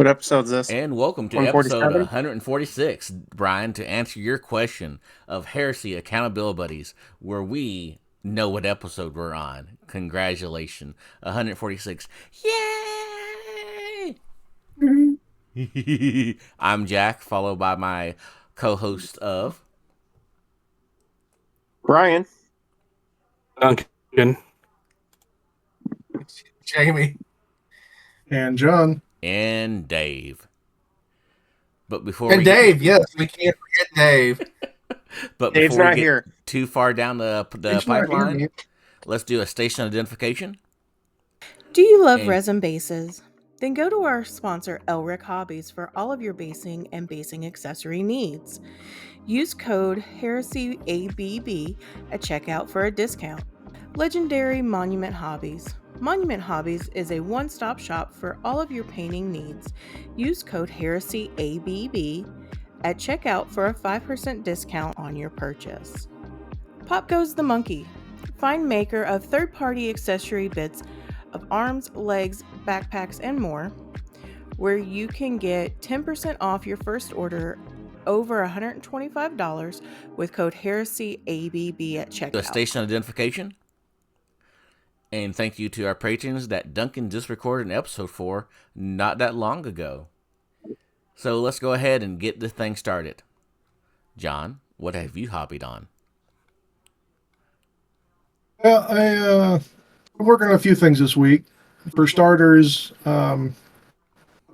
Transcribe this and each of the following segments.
What episode is this? And welcome to episode 147? 146, Brian, to answer your question of Heresy Accountabilibuddies, where we know what episode we're on. Congratulations. 146. Yay! I'm Jack, followed by my co-host of Brian. Duncan. Jamie. And John. and Dave. But before And we Dave, yes, we can't forget Dave. but Dave's before not we get here. too far down the Dave's not here, pipeline, mate. let's do a station identification. Do you love And- resin bases? Then go to our sponsor, Elric Hobbies, for all of your basing and basing accessory needs. Use code HERESYABB at checkout for a discount. Legendary Monument Hobbies. Monument Hobbies is a one-stop shop for all of your painting needs. Use code HERESYABB at checkout for a 5% discount on your purchase. Pop Goes the Monkey. Find maker of third-party accessory bits of arms, legs, backpacks, and more, where you can get 10% off your first order over $125 with code HERESYABB at The checkout. station identification. And thank you to our patrons that Duncan just recorded an episode for not that long ago. So let's go ahead and get this thing started. John, what have you hobbied on? Yeah, I'm working on a few things this week. For starters, I've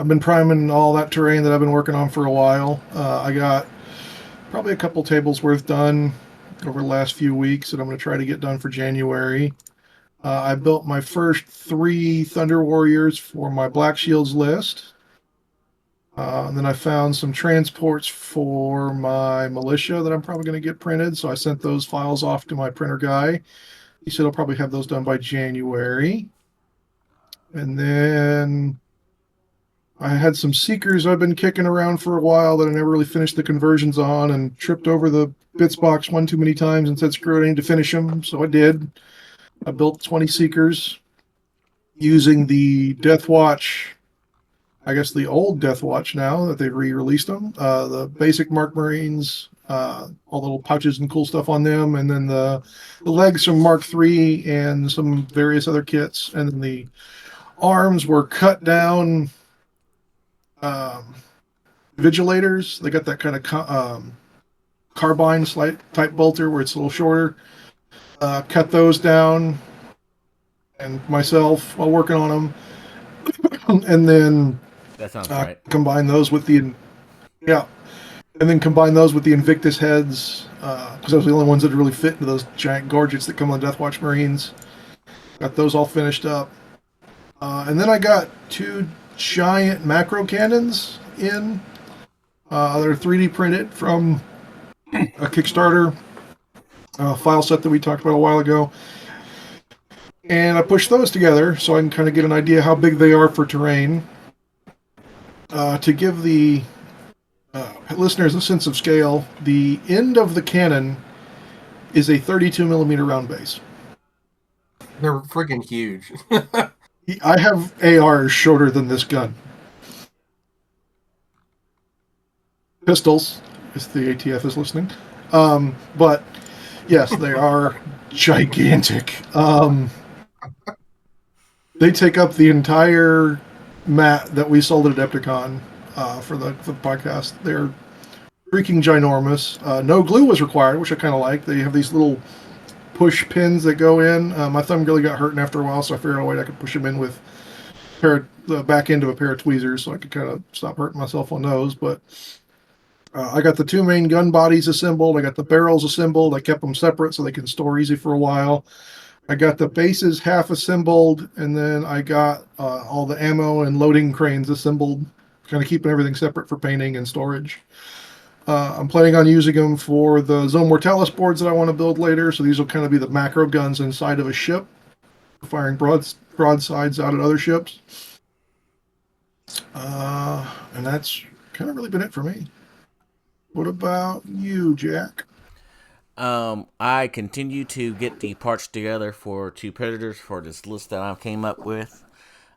been priming all that terrain that I've been working on for a while. I got probably a couple tables worth done over the last few weeks that I'm going to try to get done for January. I built my first 3 Thunder Warriors for my Black Shields list. And then I found some transports for my militia that I'm probably going to get printed. So I sent those files off to my printer guy. He said I'll probably have those done by January. And then I had some Seekers I've been kicking around for a while that I never really finished the conversions on, and tripped over the bits box one too many times and said, screw it, I need to finish them. So I did. I built 20 Seekers using the Death Watch, I guess the old Death Watch now that they've re-released them. The basic Mark Marines, all the little pouches and cool stuff on them, and then the legs from Mark III and some various other kits. And then the arms were cut down vigilators. They got that kind of carbine type bolter where it's a little shorter. Cut those down, and myself while working on them, and then That sounds right. combine those with the Invictus heads, because those are the only ones that really fit into those giant gorgets that come on the Death Watch Marines. Got those all finished up, and then I got 2 giant macro cannons in. They're 3D printed from a Kickstarter file set that we talked about a while ago, and I pushed those together so I can kind of get an idea how big they are for terrain. To give the listeners a sense of scale, the end of the cannon is a 32 millimeter round base. They're freaking huge. I have ARs shorter than this gun. Pistols, if the ATF is listening. But yes, they are gigantic. They take up the entire mat that we sold at Adepticon for the podcast. They're freaking ginormous. No glue was required, which I kind of like. They have these little push pins that go in. My thumb really got hurting after a while, so I figured out a way I could push them in with the back end of a pair of tweezers, so I could kind of stop hurting myself on those. But I got the 2 main gun bodies assembled. I got the barrels assembled. I kept them separate so they can store easy for a while. I got the bases half assembled, and then I got all the ammo and loading cranes assembled, kind of keeping everything separate for painting and storage. I'm planning on using them for the Zone Mortalis boards that I want to build later, so these will kind of be the macro guns inside of a ship, firing broadsides out at other ships. And that's kind of really been it for me. What about you, Jack? I continue to get the parts together for 2 Predators for this list that I came up with.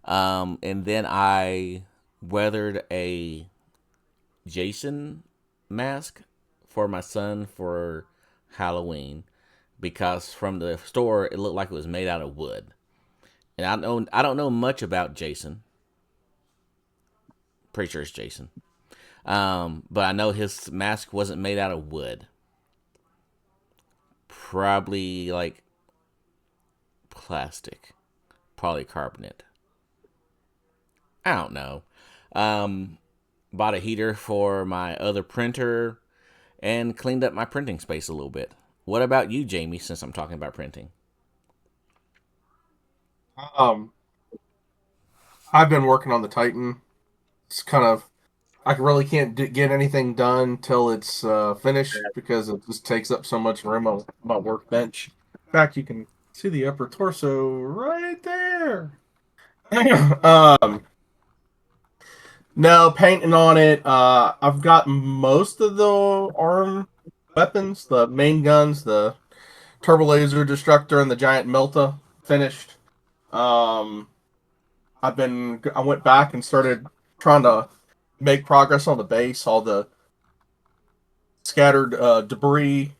And then I weathered a Jason mask for my son for Halloween because from the store it looked like it was made out of wood. And I don't know much about Jason. Pretty sure it's Jason. But I know his mask wasn't made out of wood. Probably like plastic, polycarbonate. I don't know. Bought a heater for my other printer and cleaned up my printing space a little bit. What about you, Jamie, since I'm talking about printing? I've been working on the Titan. It's kind of, I really can't get anything done till it's finished because it just takes up so much room on my workbench. In fact, you can see the upper torso right there. No, painting on it. I've got most of the arm weapons, the main guns, the turbo laser destructor, and the giant melta finished. I went back and started trying to make progress on the base, all the scattered debris.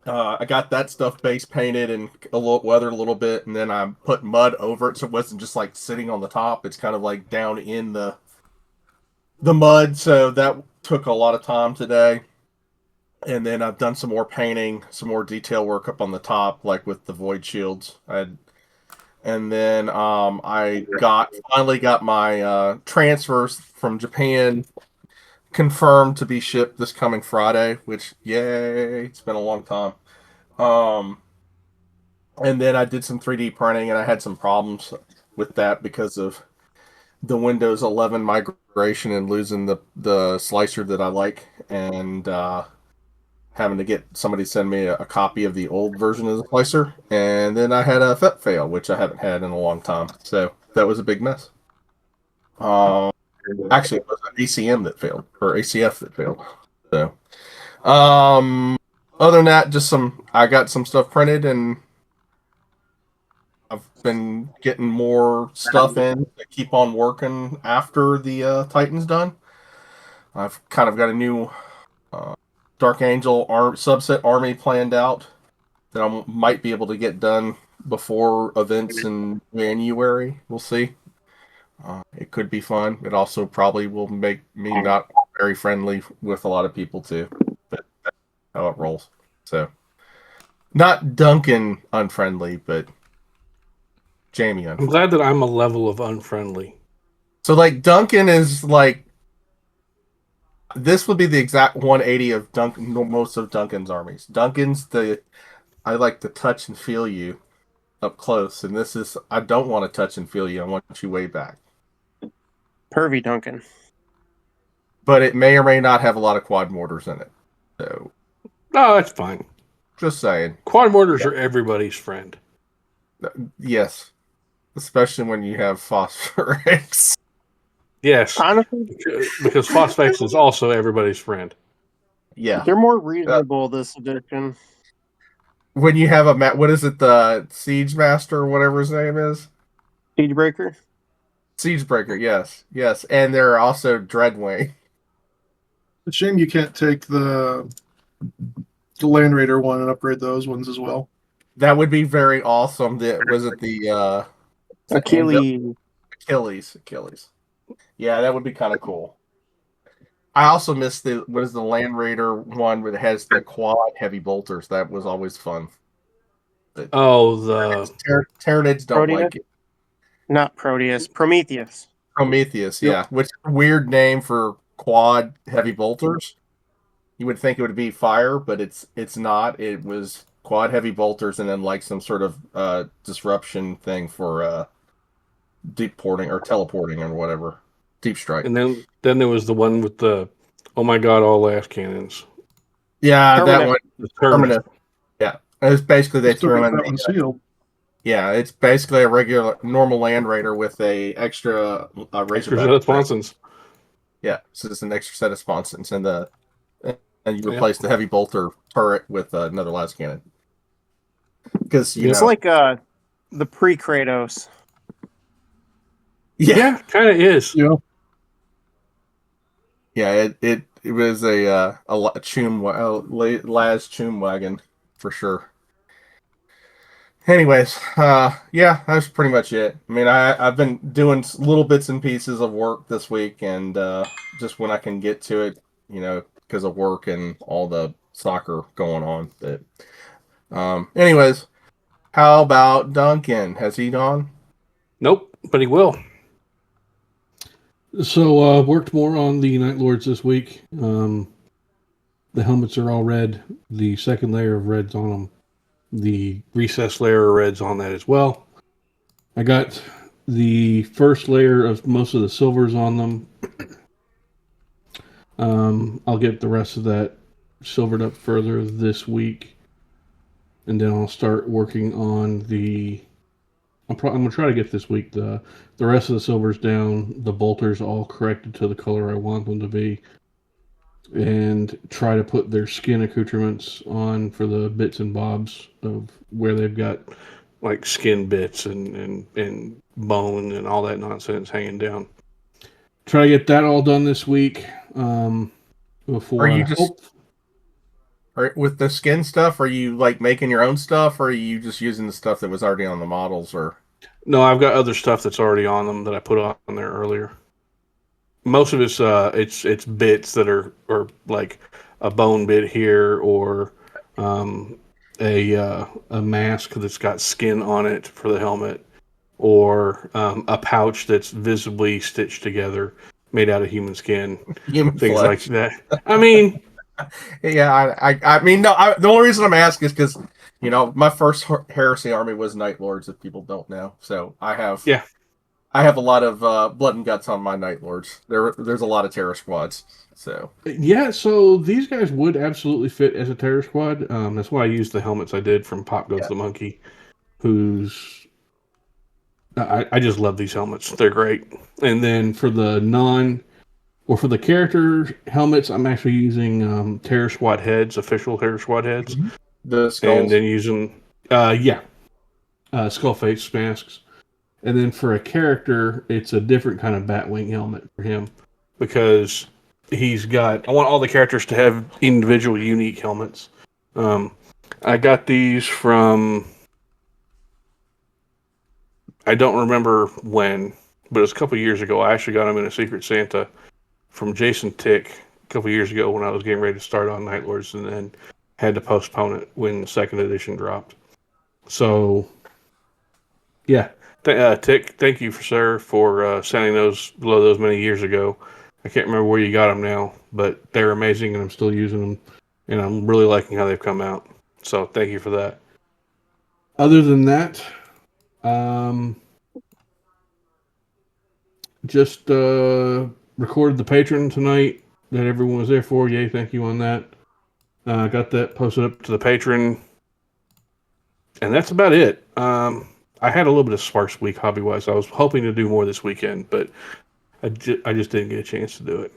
I got that stuff base painted and weathered a little bit, and then I put mud over it so it wasn't just like sitting on the top. It's kind of like down in the mud, so that took a lot of time today. And then I've done some more painting, some more detail work up on the top, like with the void shields. And then I finally got my transfers from Japan confirmed to be shipped this coming Friday, which, yay, it's been a long time. And then I did some 3D printing, and I had some problems with that because of the Windows 11 migration and losing the slicer that I like, and having to get somebody send me a copy of the old version of the slicer. And then I had a FEP fail, which I haven't had in a long time. So that was a big mess. Actually, it was an ACM that failed, or ACF that failed. So, other than that, I got some stuff printed, and I've been getting more stuff in to keep on working after the Titan's done. I've kind of got a new Dark Angel subset army planned out that I might be able to get done before events in January. We'll see. It could be fun. It also probably will make me not very friendly with a lot of people too. But that's how it rolls. So, not Duncan unfriendly, but Jamie unfriendly. I'm glad that I'm a level of unfriendly. So, like, Duncan is like, this would be the exact 180 of most of Duncan's armies. Duncan's I like to touch and feel you up close, and this is, I don't want to touch and feel you. I want you way back. Pervy Duncan. But it may or may not have a lot of quad mortars in it. So, Oh, that's fine. just saying. Quad mortars are everybody's friend. Yes. Especially when you have phosphorus. Yes, Honestly, because Phosphex is also everybody's friend. Yeah. they're more reasonable this edition. When you have what is it, the Siege Master or whatever his name is? Siegebreaker. Siegebreaker, yes. Yes. And there are also Dreadwing. It's a shame you can't take the Land Raider one and upgrade those ones as well. That would be very awesome. Was it the Achilles. Achilles. Yeah, that would be kind of cool. I also missed the Land Raider one where it has the quad heavy bolters. That was always fun. But Oh, the Tyranids don't Proteus? like it. Not Proteus. Prometheus. Prometheus, yeah. Which is a weird name for quad heavy bolters. You would think it would be fire, but it's not. It was quad heavy bolters and then like some sort of disruption thing for deep porting or teleporting or whatever. Deep strike. and then there was the one with the oh my god, all last cannons. Yeah, that Terminus. one. The Terminus. Yeah. It's basically they Still threw got in that one sealed. yeah, it's basically a regular normal Land Raider with a extra Extra Razorback. set of sponsons. Yeah, so it's an extra set of sponsons and you replace the heavy bolter turret with another las cannon. Because It's like the pre-Kratos. Yeah, kind of is. Yeah. Yeah, it was a Laz Choom wagon for sure. Anyways, yeah, that's pretty much it. I mean, I've been doing little bits and pieces of work this week, and just when I can get to it, because of work and all the soccer going on. But anyways, how about Duncan? Has he gone? Nope, but he will. So worked more on the Night Lords this week. The helmets are all red. The second layer of red's on them. The recessed layer of red's on that as well. I got the first layer of most of the silvers on them. I'll get the rest of that silvered up further this week, and then I'll start working on the. I'm gonna try to get this week the rest of the silvers down, the bolters all corrected to the color I want them to be, and try to put their skin accoutrements on for the bits and bobs of where they've got like skin bits and bone and all that nonsense hanging down. Try to get that all done this week. Before Are you with the skin stuff? Are you like making your own stuff, or are you just using the stuff that was already on the models? Or no, I've got other stuff that's already on them that I put on there earlier. Most of it's bits that are like a bone bit here, or a mask that's got skin on it for the helmet, or a pouch that's visibly stitched together, made out of human skin, human things flesh. like that. I mean, yeah, I mean, no. The only reason I'm asking is because my first Heresy army was Night Lords. If people don't know, so I have a lot of blood and guts on my Night Lords. There's a lot of terror squads. So so these guys would absolutely fit as a terror squad. That's why I used the helmets I did from Pop Goes the Monkey, who's I just love these helmets. They're great. And then for the character helmets, I'm actually using terror squad heads, official terror squad heads, the skulls, and then using skull face masks. And then for a character, it's a different kind of Batwing helmet for him because I want all the characters to have individual unique helmets. I got these from, I don't remember when, but it was a couple years ago. I actually got them in a Secret Santa from Jason Tick a couple years ago when I was getting ready to start on Night Lords, and then had to postpone it when the second edition dropped. So, yeah. Tick, thank you, sir, for sending those many years ago. I can't remember where you got them now, but they're amazing, and I'm still using them, and I'm really liking how they've come out. So thank you for that. Other than that, just recorded the Patreon tonight that everyone was there for. Yay, thank you on that. Got that posted up to the Patreon, and that's about it. I had a little bit of sparse week hobby-wise. I was hoping to do more this weekend, but I just didn't get a chance to do it.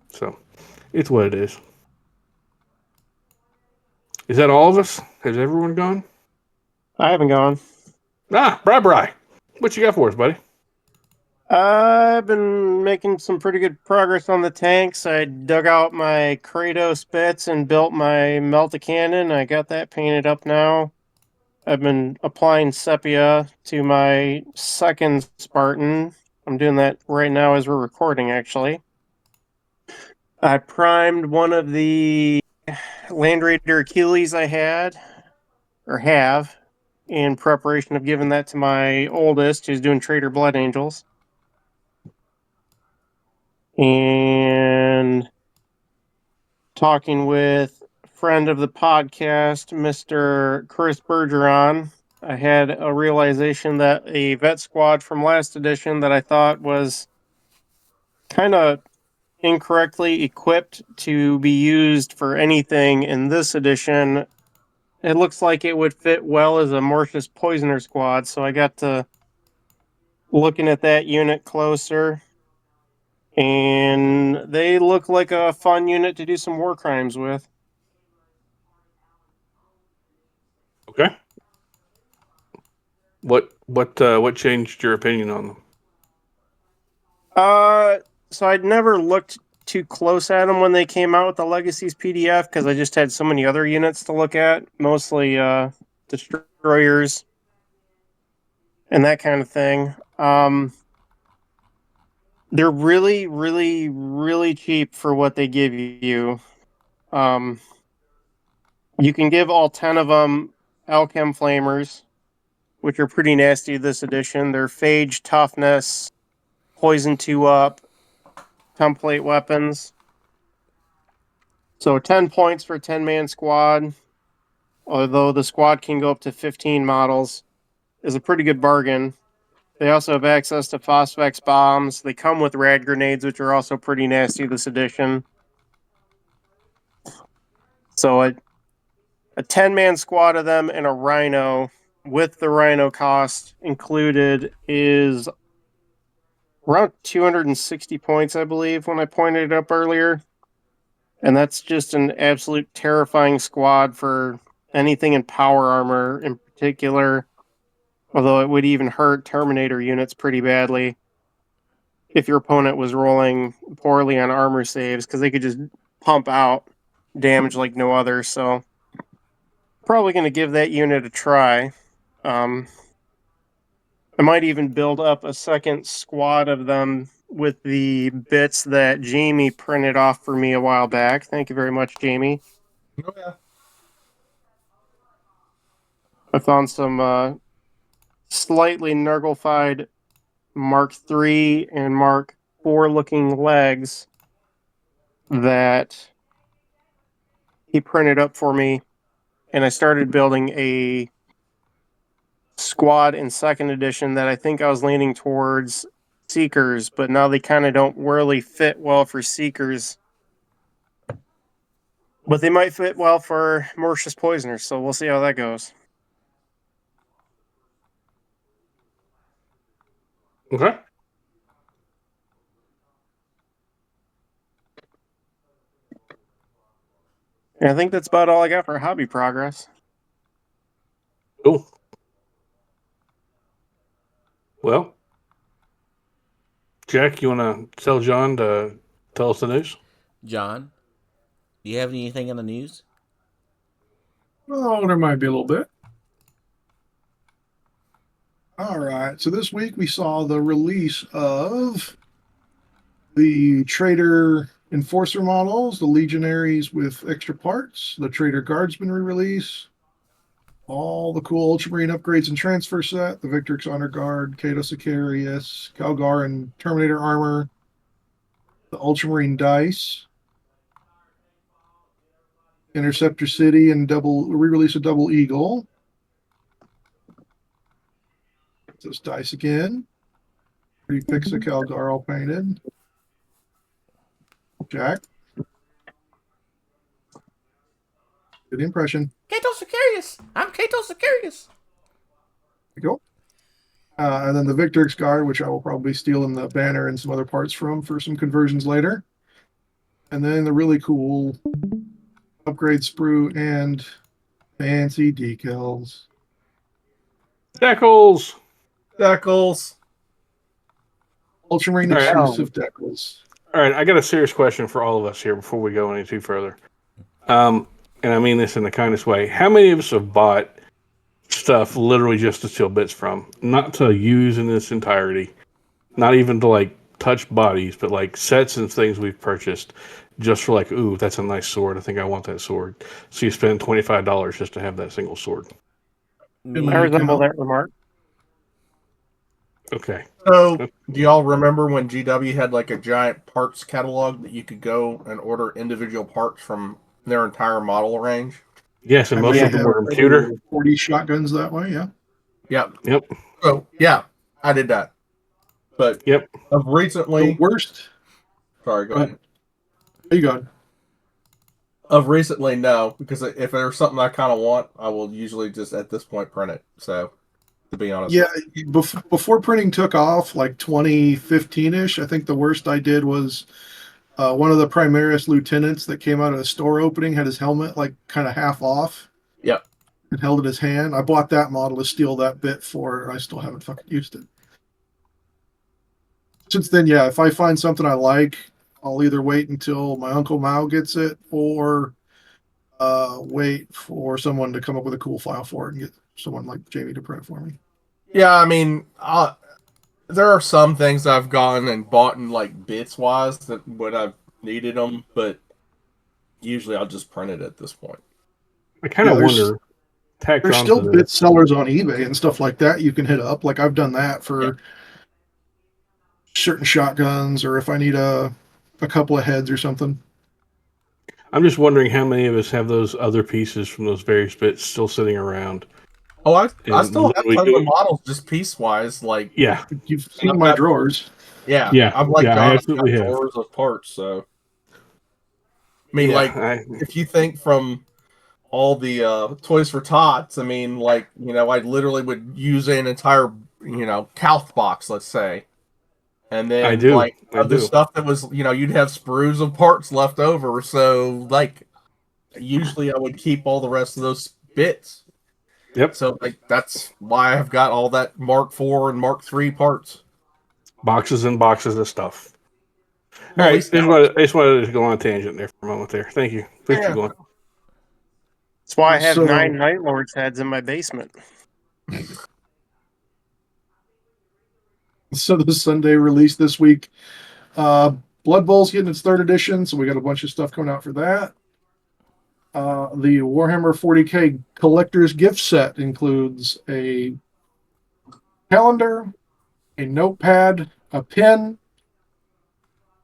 So, it's what it is. Is that all of us? Has everyone gone? I haven't gone. Bri. What you got for us, buddy? I've been making some pretty good progress on the tanks. I dug out my Kratos bits and built my Melta-Cannon. I got that painted up now. I've been applying sepia to my second Spartan. I'm doing that right now as we're recording, actually. I primed one of the Land Raider Achilles I have, in preparation of giving that to my oldest, who's doing Trader Blood Angels. And talking with friend of the podcast, Mr. Chris Bergeron, I had a realization that a vet squad from last edition that I thought was kind of incorrectly equipped to be used for anything in this edition, it looks like it would fit well as a Mortius Poisoner squad, so I got to looking at that unit closer, and they look like a fun unit to do some war crimes with. Okay. What changed your opinion on them? So I'd never looked too close at them when they came out with the Legacies PDF because I just had so many other units to look at, mostly destroyers and that kind of thing. They're really, really, really cheap for what they give you. You can give all 10 of them Alchem Flamers, which are pretty nasty this edition. They're Phage, Toughness, Poison 2 up, template weapons. So 10 points for a 10-man squad, although the squad can go up to 15 models, is a pretty good bargain. They also have access to Phosphex bombs. They come with rad grenades, which are also pretty nasty this edition. So a 10-man squad of them and a Rhino, with the Rhino cost included, is around 260 points, I believe, when I pointed it up earlier. And that's just an absolute terrifying squad for anything in power armor in particular. Although it would even hurt Terminator units pretty badly if your opponent was rolling poorly on armor saves, because they could just pump out damage like no other. So probably going to give that unit a try. I might even build up a second squad of them with the bits that Jamie printed off for me a while back. Thank you very much, Jamie. Oh, yeah. I found some slightly Nurgle-fied Mark III and Mark IV looking legs that he printed up for me, and I started building a squad in second edition that I think I was leaning towards Seekers, but now they kind of don't really fit well for Seekers. But they might fit well for Mauritius Poisoners, so we'll see how that goes. Okay. And I think that's about all I got for hobby progress. Cool. Well, Jack, you want to tell John to tell us the news? John, do you have anything in the news? Oh, there might be a little bit. All right. So this week we saw the release of the Trader Enforcer models, the Legionaries with extra parts, the Trader Guardsman re-release, all the cool Ultramarine upgrades and transfer set, the Victrix Honor Guard, Cato Sicarius, Calgar and Terminator armor, the Ultramarine dice, Interceptor City, and re-release of Double Eagle. Those dice again. Prefix of Calgar all painted. Jack. Good impression. Cato Sicarius! I'm Cato Sicarius! There you go. And then the Victrix Guard, which I will probably steal in the banner and some other parts from for some conversions later. And then the really cool upgrade sprue and fancy decals. Deckles! Deckles. Ultramarine All right. exclusive decals. All right, I got a serious question for all of us here before we go any too further. And I mean this in the kindest way. How many of us have bought stuff literally just to steal bits from? Not to use in its entirety. Not even to, like, touch bodies, but, like, sets and things we've purchased just for, like, ooh, that's a nice sword. I think I want that sword. So you spend $25 just to have that single sword. I resemble that remark. Okay. So, do y'all remember when GW had like a giant parts catalog that you could go and order individual parts from their entire model range? Yes, and most of them were computer. 40 shotguns that way, yeah. Yep. So, yeah, I did that. But of recently... The worst... Sorry, go ahead. There you go. Of recently, no, because if there's something I kind of want, I will usually just at this point print it. So, to be honest. Yeah, before printing took off, like 2015-ish, I think the worst I did was one of the Primaris lieutenants that came out of a store opening had his helmet like kind of half off. Yep. And held in his hand. I bought that model to steal that bit for, and I still haven't fucking used it. Since then, yeah, if I find something I like, I'll either wait until my Uncle Mao gets it or wait for someone to come up with a cool file for it and get someone like Jamie to print it for me. Yeah, I mean, there are some things I've gone and bought in like bits wise that when I've needed them, but usually I'll just print it at this point. I kind of wonder. There's still bit sellers on eBay and stuff like that you can hit up. Like I've done that for certain shotguns, or if I need a couple of heads or something. I'm just wondering how many of us have those other pieces from those various bits still sitting around. Oh, I still have tons of models just piece wise. Like you've seen my drawers. Yeah, I've like I absolutely have drawers of parts. So I mean, if you think from all the Toys for Tots, I mean, like, you know, I literally would use an entire, you know, Calth box, let's say. And then, the stuff that was, you know, you'd have sprues of parts left over. So, like, usually I would keep all the rest of those bits. Yep. So, like, that's why I've got all that Mark IV and Mark III parts. Boxes and boxes of stuff. All right, I just wanted to go on a tangent there for a moment there. Thank you. Please keep going. That's why I have 9 Night Lords heads in my basement. So the Sunday release this week, Blood Bowl's getting its 3rd edition, so we got a bunch of stuff coming out for that. The Warhammer 40K collector's gift set includes a calendar, a notepad, a pen,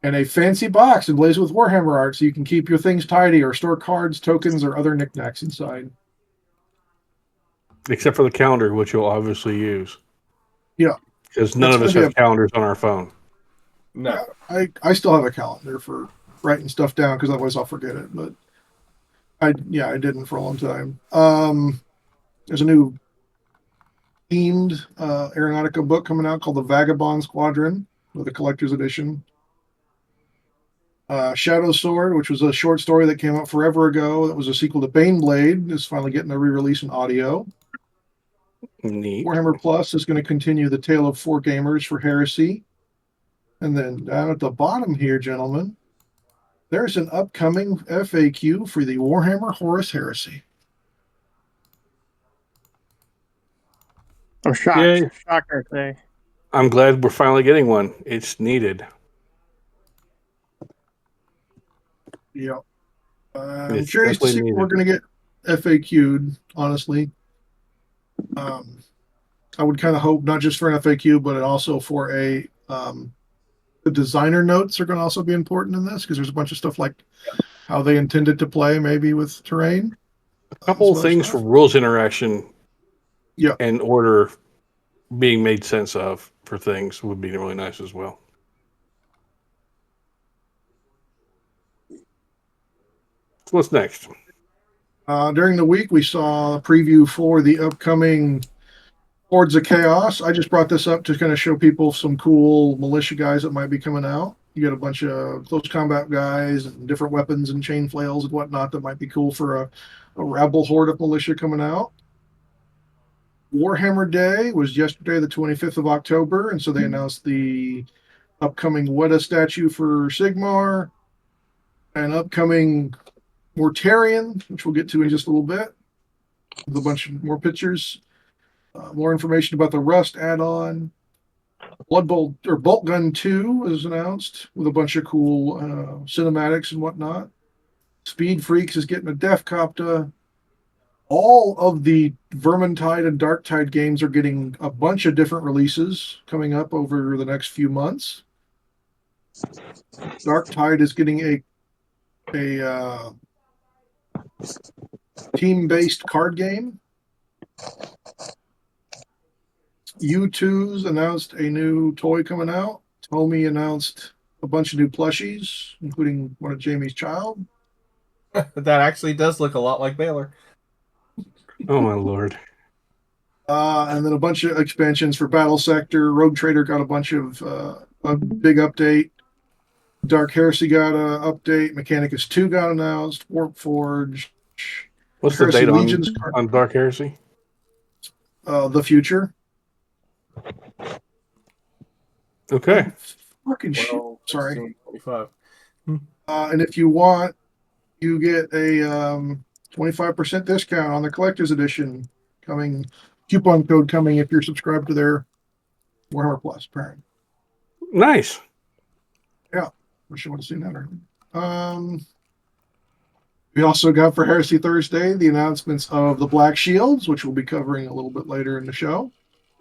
and a fancy box emblazed with Warhammer art, so you can keep your things tidy or store cards, tokens, or other knickknacks inside. Except for the calendar, which you'll obviously use. Yeah. Because none of us have calendars on our phone. No. I still have a calendar for writing stuff down, because otherwise I'll forget it. But I didn't for a long time. There's a new themed Aeronautica book coming out called The Vagabond Squadron, with a collector's edition. Shadow Sword, which was a short story that came out forever ago, that was a sequel to Baneblade, is finally getting a re-release in audio. Neat. Warhammer Plus is going to continue the Tale of 4 Gamers for Heresy. And then down at the bottom here, gentlemen, there's an upcoming FAQ for the Warhammer Horus Heresy. I'm shocked. Yay. Shocked, I say. I'm glad we're finally getting one. It's needed. Yeah. I'm curious to see what we're going to get FAQ'd, honestly. I would kind of hope not just for an FAQ, but also for the designer notes are going to also be important in this, because there's a bunch of stuff like how they intended to play, maybe with terrain. A couple of things for rules interaction and order being made sense of for things would be really nice as well. So what's next? During the week, we saw a preview for the upcoming Hordes of Chaos. I just brought this up to kind of show people some cool militia guys that might be coming out. You got a bunch of close combat guys and different weapons and chain flails and whatnot that might be cool for a rabble horde of militia coming out. Warhammer Day was yesterday, the 25th of October, and so they announced the upcoming Weta statue for Sigmar, an upcoming Mortarion, which we'll get to in just a little bit, with a bunch of more pictures, more information about the Rust add-on. Blood Bolt or Bolt Gun 2 was announced with a bunch of cool cinematics and whatnot. Speed Freaks is getting a Def Copta. All of the Vermintide and Darktide games are getting a bunch of different releases coming up over the next few months. Darktide is getting a team-based card game. U2's announced a new toy coming out. Tomy announced a bunch of new plushies, including one of Jamie's child. That actually does look a lot like Baylor. Oh my lord. And then a bunch of expansions for Battle Sector. Rogue Trader got a bunch of a big update. Dark Heresy got an update. Mechanicus 2 got announced. Warp Forge. What's the date on Dark Heresy? The future. Okay. Fucking shit. Sorry. 25. And if you want, you get a 25% discount on the collector's edition coupon code coming if you're subscribed to their Warhammer Plus, apparently. Nice. Yeah, wish I would have seen that earlier. We also got for Heresy Thursday the announcements of the Black Shields, which we'll be covering a little bit later in the show.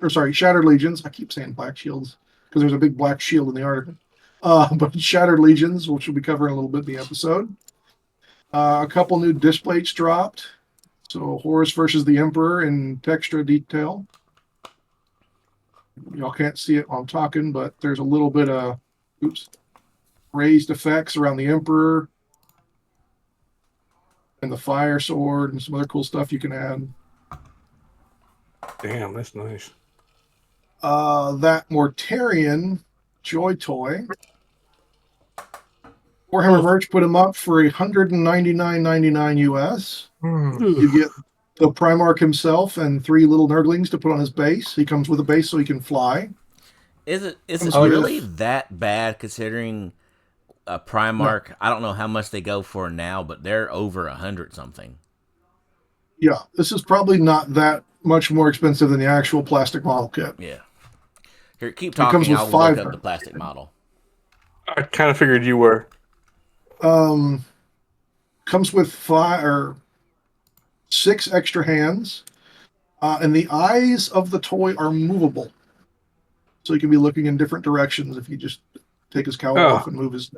Or sorry, Shattered Legions. I keep saying Black Shields because there's a big black shield in the article. But Shattered Legions, which we'll be covering a little bit in the episode. A couple new disc plates dropped. So Horus versus the Emperor in textra detail. Y'all can't see it while I'm talking, but there's a little bit of raised effects around the Emperor and the fire sword and some other cool stuff you can add. Damn, that's nice. That Mortarion Joy Toy. Warhammer Merch put him up for $199.99 US. You get the Primarch himself and 3 little nerdlings to put on his base. He comes with a base so he can fly. Is it really that bad considering a Primarch? No. I don't know how much they go for now, but they're over 100 something. Yeah, this is probably not that much more expensive than the actual plastic model kit. Yeah. Here, keep talking. I'll look up the plastic model. I kind of figured you were. Comes with 6 extra hands, and the eyes of the toy are movable, so he can be looking in different directions if you just take his cowl off and move his.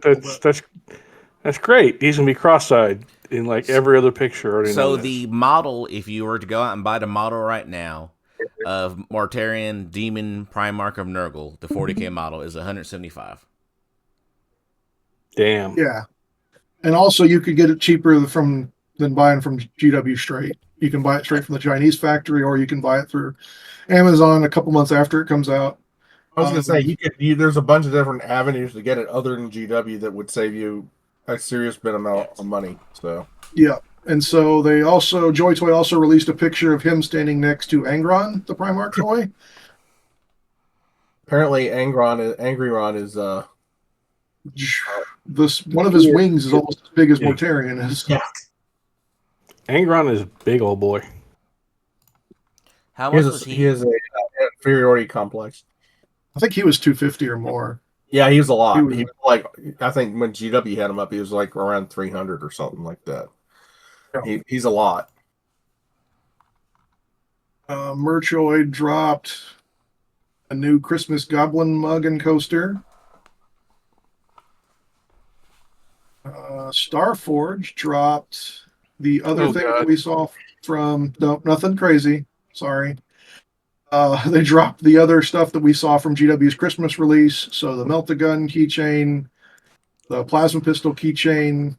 That's great. He's gonna be cross-eyed in like every other picture. So the model, if you were to go out and buy the model right now of Mortarion Demon Primarch of Nurgle, the 40K model is $175. Damn. Yeah, and also you could get it cheaper than buying from GW straight. You can buy it straight from the Chinese factory, or you can buy it through Amazon a couple months after it comes out. I was going to say, there's a bunch of different avenues to get it other than GW that would save you a serious bit amount of money. So yeah, and so Joy Toy also released a picture of him standing next to Angron, the Primarch toy. Apparently, Angryron is one of his wings is almost as big as Mortarion is. Yeah. Angron is a big old boy. How much was he? He has an inferiority complex. I think he was 250 or more. Yeah, he was a lot. He was like, I think when GW had him up, he was like around 300 or something like that. Yeah. He's a lot. Merchoid dropped a new Christmas Goblin mug and coaster. Starforge dropped the other thing that we saw from... No, nothing crazy. Sorry. They dropped the other stuff that we saw from GW's Christmas release. So the Melt-A-Gun keychain, the Plasma Pistol keychain,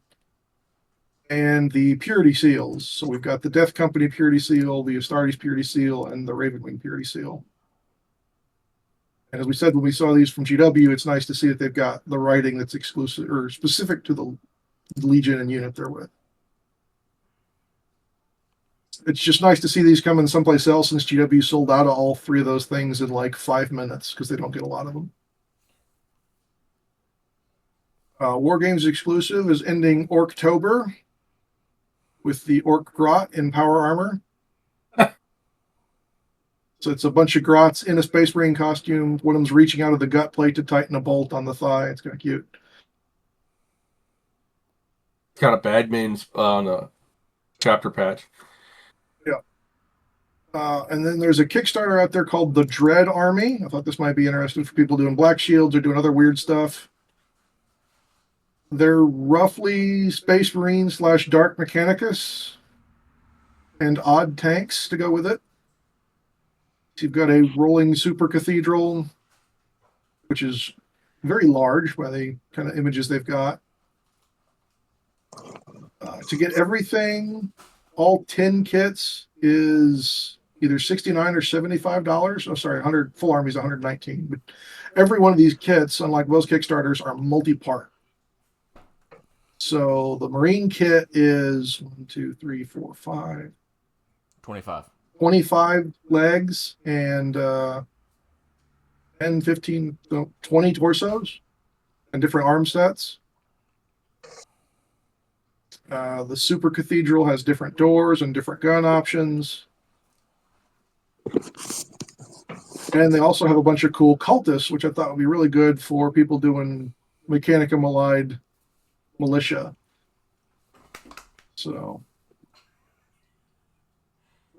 and the Purity Seals. So we've got the Death Company Purity Seal, the Astartes Purity Seal, and the Ravenwing Purity Seal. And as we said when we saw these from GW, it's nice to see that they've got the writing that's exclusive or specific to the Legion and unit they're with. It's just nice to see these coming someplace else, since GW sold out of all 3 of those things in like 5 minutes because they don't get a lot of them. War Games exclusive is ending Orktober with the Orc Grot in power armor. So it's a bunch of grots in a Space Marine costume. One of them's reaching out of the gut plate to tighten a bolt on the thigh. It's kind of cute. It's kind of bad means on a chapter patch. Yeah. And then there's a Kickstarter out there called The Dread Army. I thought this might be interesting for people doing Black Shields or doing other weird stuff. They're roughly Space Marine / Dark Mechanicus and odd tanks to go with it. So you've got a rolling super cathedral, which is very large by the kind of images they've got. To get everything, all 10 kits is either $69 or $75. Oh, sorry, 100 full army is 119. But every one of these kits, unlike most Kickstarters, are multi-part. So the Marine kit is 25 legs and 10, 15, 20 torsos and different arm sets. The Super Cathedral has different doors and different gun options. And they also have a bunch of cool cultists, which I thought would be really good for people doing Mechanica Malide Militia. So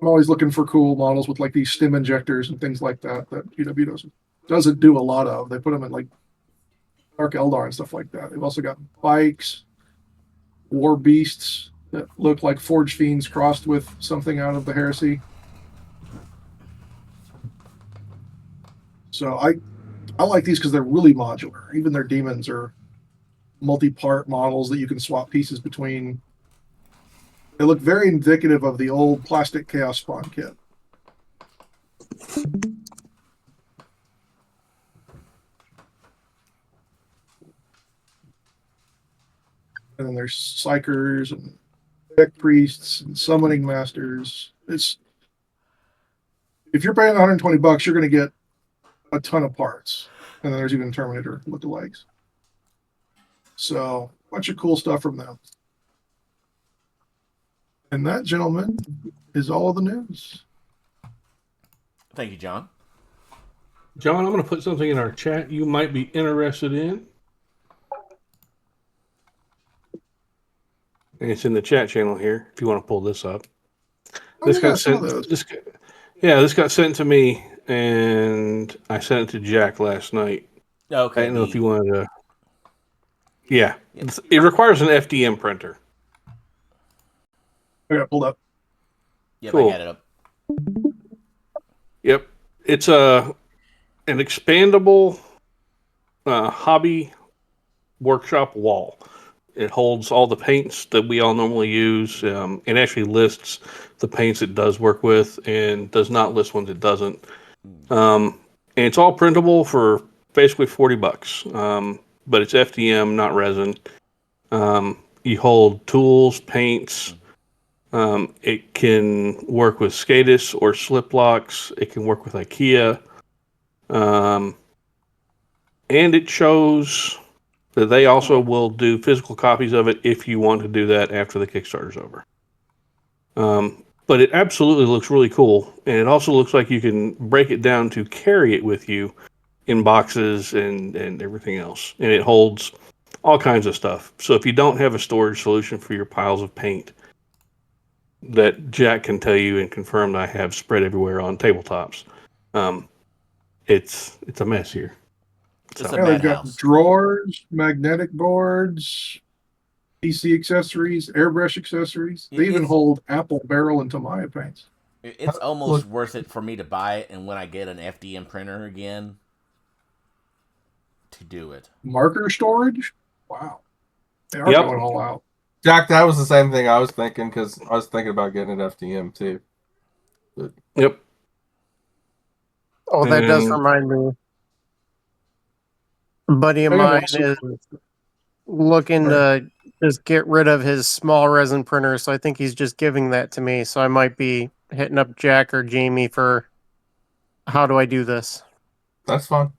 I'm always looking for cool models with like these stim injectors and things like that PW doesn't do a lot of. They put them in like Dark Eldar and stuff like that. They've also got bikes, war beasts that look like Forge Fiends crossed with something out of the Heresy. So I like these because they're really modular. Even their demons are multi-part models that you can swap pieces between. They look very indicative of the old plastic Chaos Spawn kit. And then there's Psychers and Deck Priests and Summoning Masters. If you're paying $120, you're going to get a ton of parts. And then there's even Terminator lookalikes. So, a bunch of cool stuff from them. And that, gentlemen, is all of the news. Thank you, John. John, I'm going to put something in our chat you might be interested in. And it's in the chat channel here, if you want to pull this up. This got sent to me, and I sent it to Jack last night. Okay. I don't know if you wanted to. Yeah. It requires an FDM printer. I got it pulled up. Yep, cool. I got it up. Yep. It's an expandable hobby workshop wall. It holds all the paints that we all normally use. It actually lists the paints it does work with and does not list ones it doesn't. And it's all printable for basically $40. But it's FDM, not resin. You hold tools, paints. It can work with SCADAS or slip locks. It can work with IKEA. And it shows that they also will do physical copies of it if you want to do that after the Kickstarter's over. But it absolutely looks really cool. And it also looks like you can break it down to carry it with you in boxes and everything else. And it holds all kinds of stuff. So if you don't have a storage solution for your piles of paint that Jack can tell you and confirm that I have spread everywhere on tabletops, it's a mess here. It's Yeah, they've got drawers, magnetic boards, PC accessories, airbrush accessories. They even hold Apple Barrel and Tamiya paints. It's almost worth it for me to buy it, and when I get an FDM printer again, to do it. Marker storage? Wow. They are going all out. Jack, that was the same thing I was thinking, because I was thinking about getting an FDM too. But... Yep. Oh, that does remind me. A buddy of mine is looking to just get rid of his small resin printer, so I think he's just giving that to me. So I might be hitting up Jack or Jamie for how do I do this? That's fine.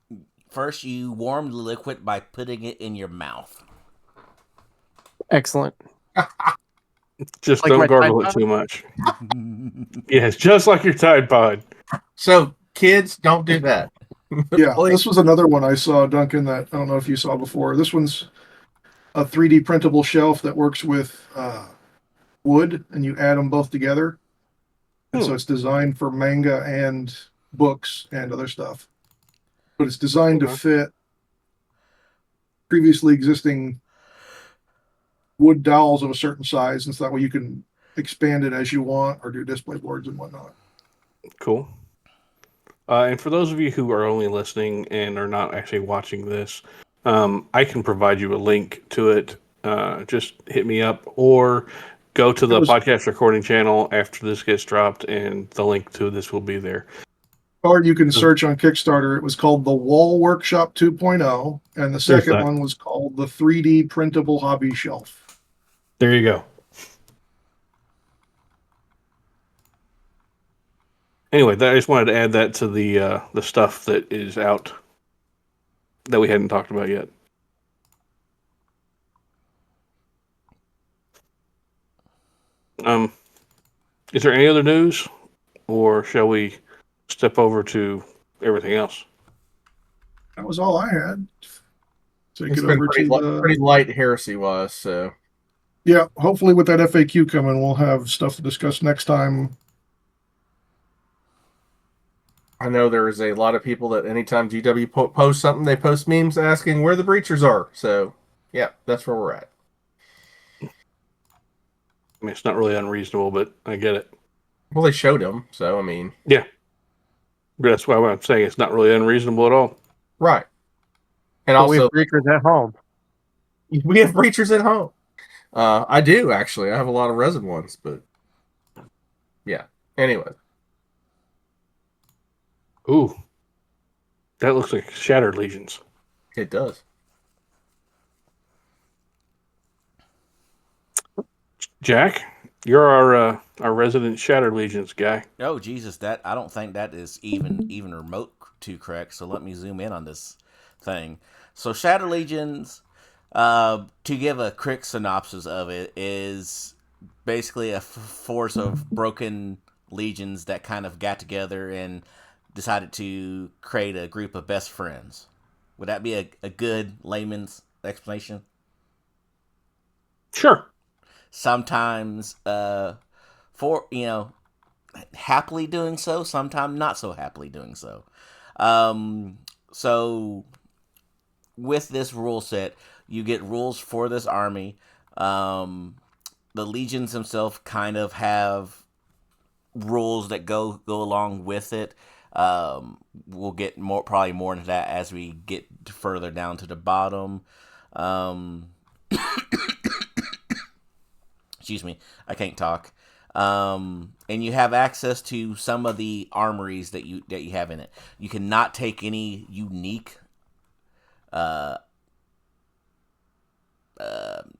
First, you warm the liquid by putting it in your mouth. Excellent. Just like don't gargle it too much. Yes, just like your Tide Pod. So, kids, don't do that. Yeah, this was another one I saw, Duncan, that I don't know if you saw before. This one's a 3D printable shelf that works with wood, and you add them both together. And so it's designed for manga and books and other stuff. But it's designed to fit previously existing wood dowels of a certain size, and so that way you can expand it as you want or do display boards and whatnot. Cool. And for those of you who are only listening and are not actually watching this, I can provide you a link to it. Just hit me up or go to the podcast recording channel after this gets dropped, and the link to this will be there. Or you can search on Kickstarter. It was called the Wall Workshop 2.0, and the second one was called the 3D Printable Hobby Shelf. There you go. Anyway, I just wanted to add that to the stuff that is out that we hadn't talked about yet. Is there any other news, or shall we step over to everything else? That was all I had. Take It's it been over to the pretty light heresy wise, so yeah. Hopefully, with that FAQ coming, we'll have stuff to discuss next time. I know there's a lot of people that anytime GW posts something, they post memes asking where the breachers are. So, yeah, that's where we're at. I mean, it's not really unreasonable, but I get it. Well, they showed them, so I mean, yeah. But that's why I'm saying it's not really unreasonable at all. Right. And But we also, have breachers at home. we have breachers at home. I do actually. I have a lot of resin ones, but yeah. Anyway. Ooh, that looks like Shattered Legions. It does. Jack, you're our resident Shattered Legions guy. Oh Jesus, that I don't think that is even remote to correct. So let me zoom in on this thing. So Shadow Legions, to give a quick synopsis of it, is basically a force of broken legions that kind of got together and decided to create a group of best friends. Would that be a good layman's explanation? Sure. Sometimes, for happily doing so, sometimes not so happily doing so. So with this rule set, you get rules for this army. The legions themselves kind of have rules that go along with it. We'll get probably more into that as we get further down to the bottom. Excuse me, I can't talk. And you have access to some of the armories that you have in it. You cannot take any unique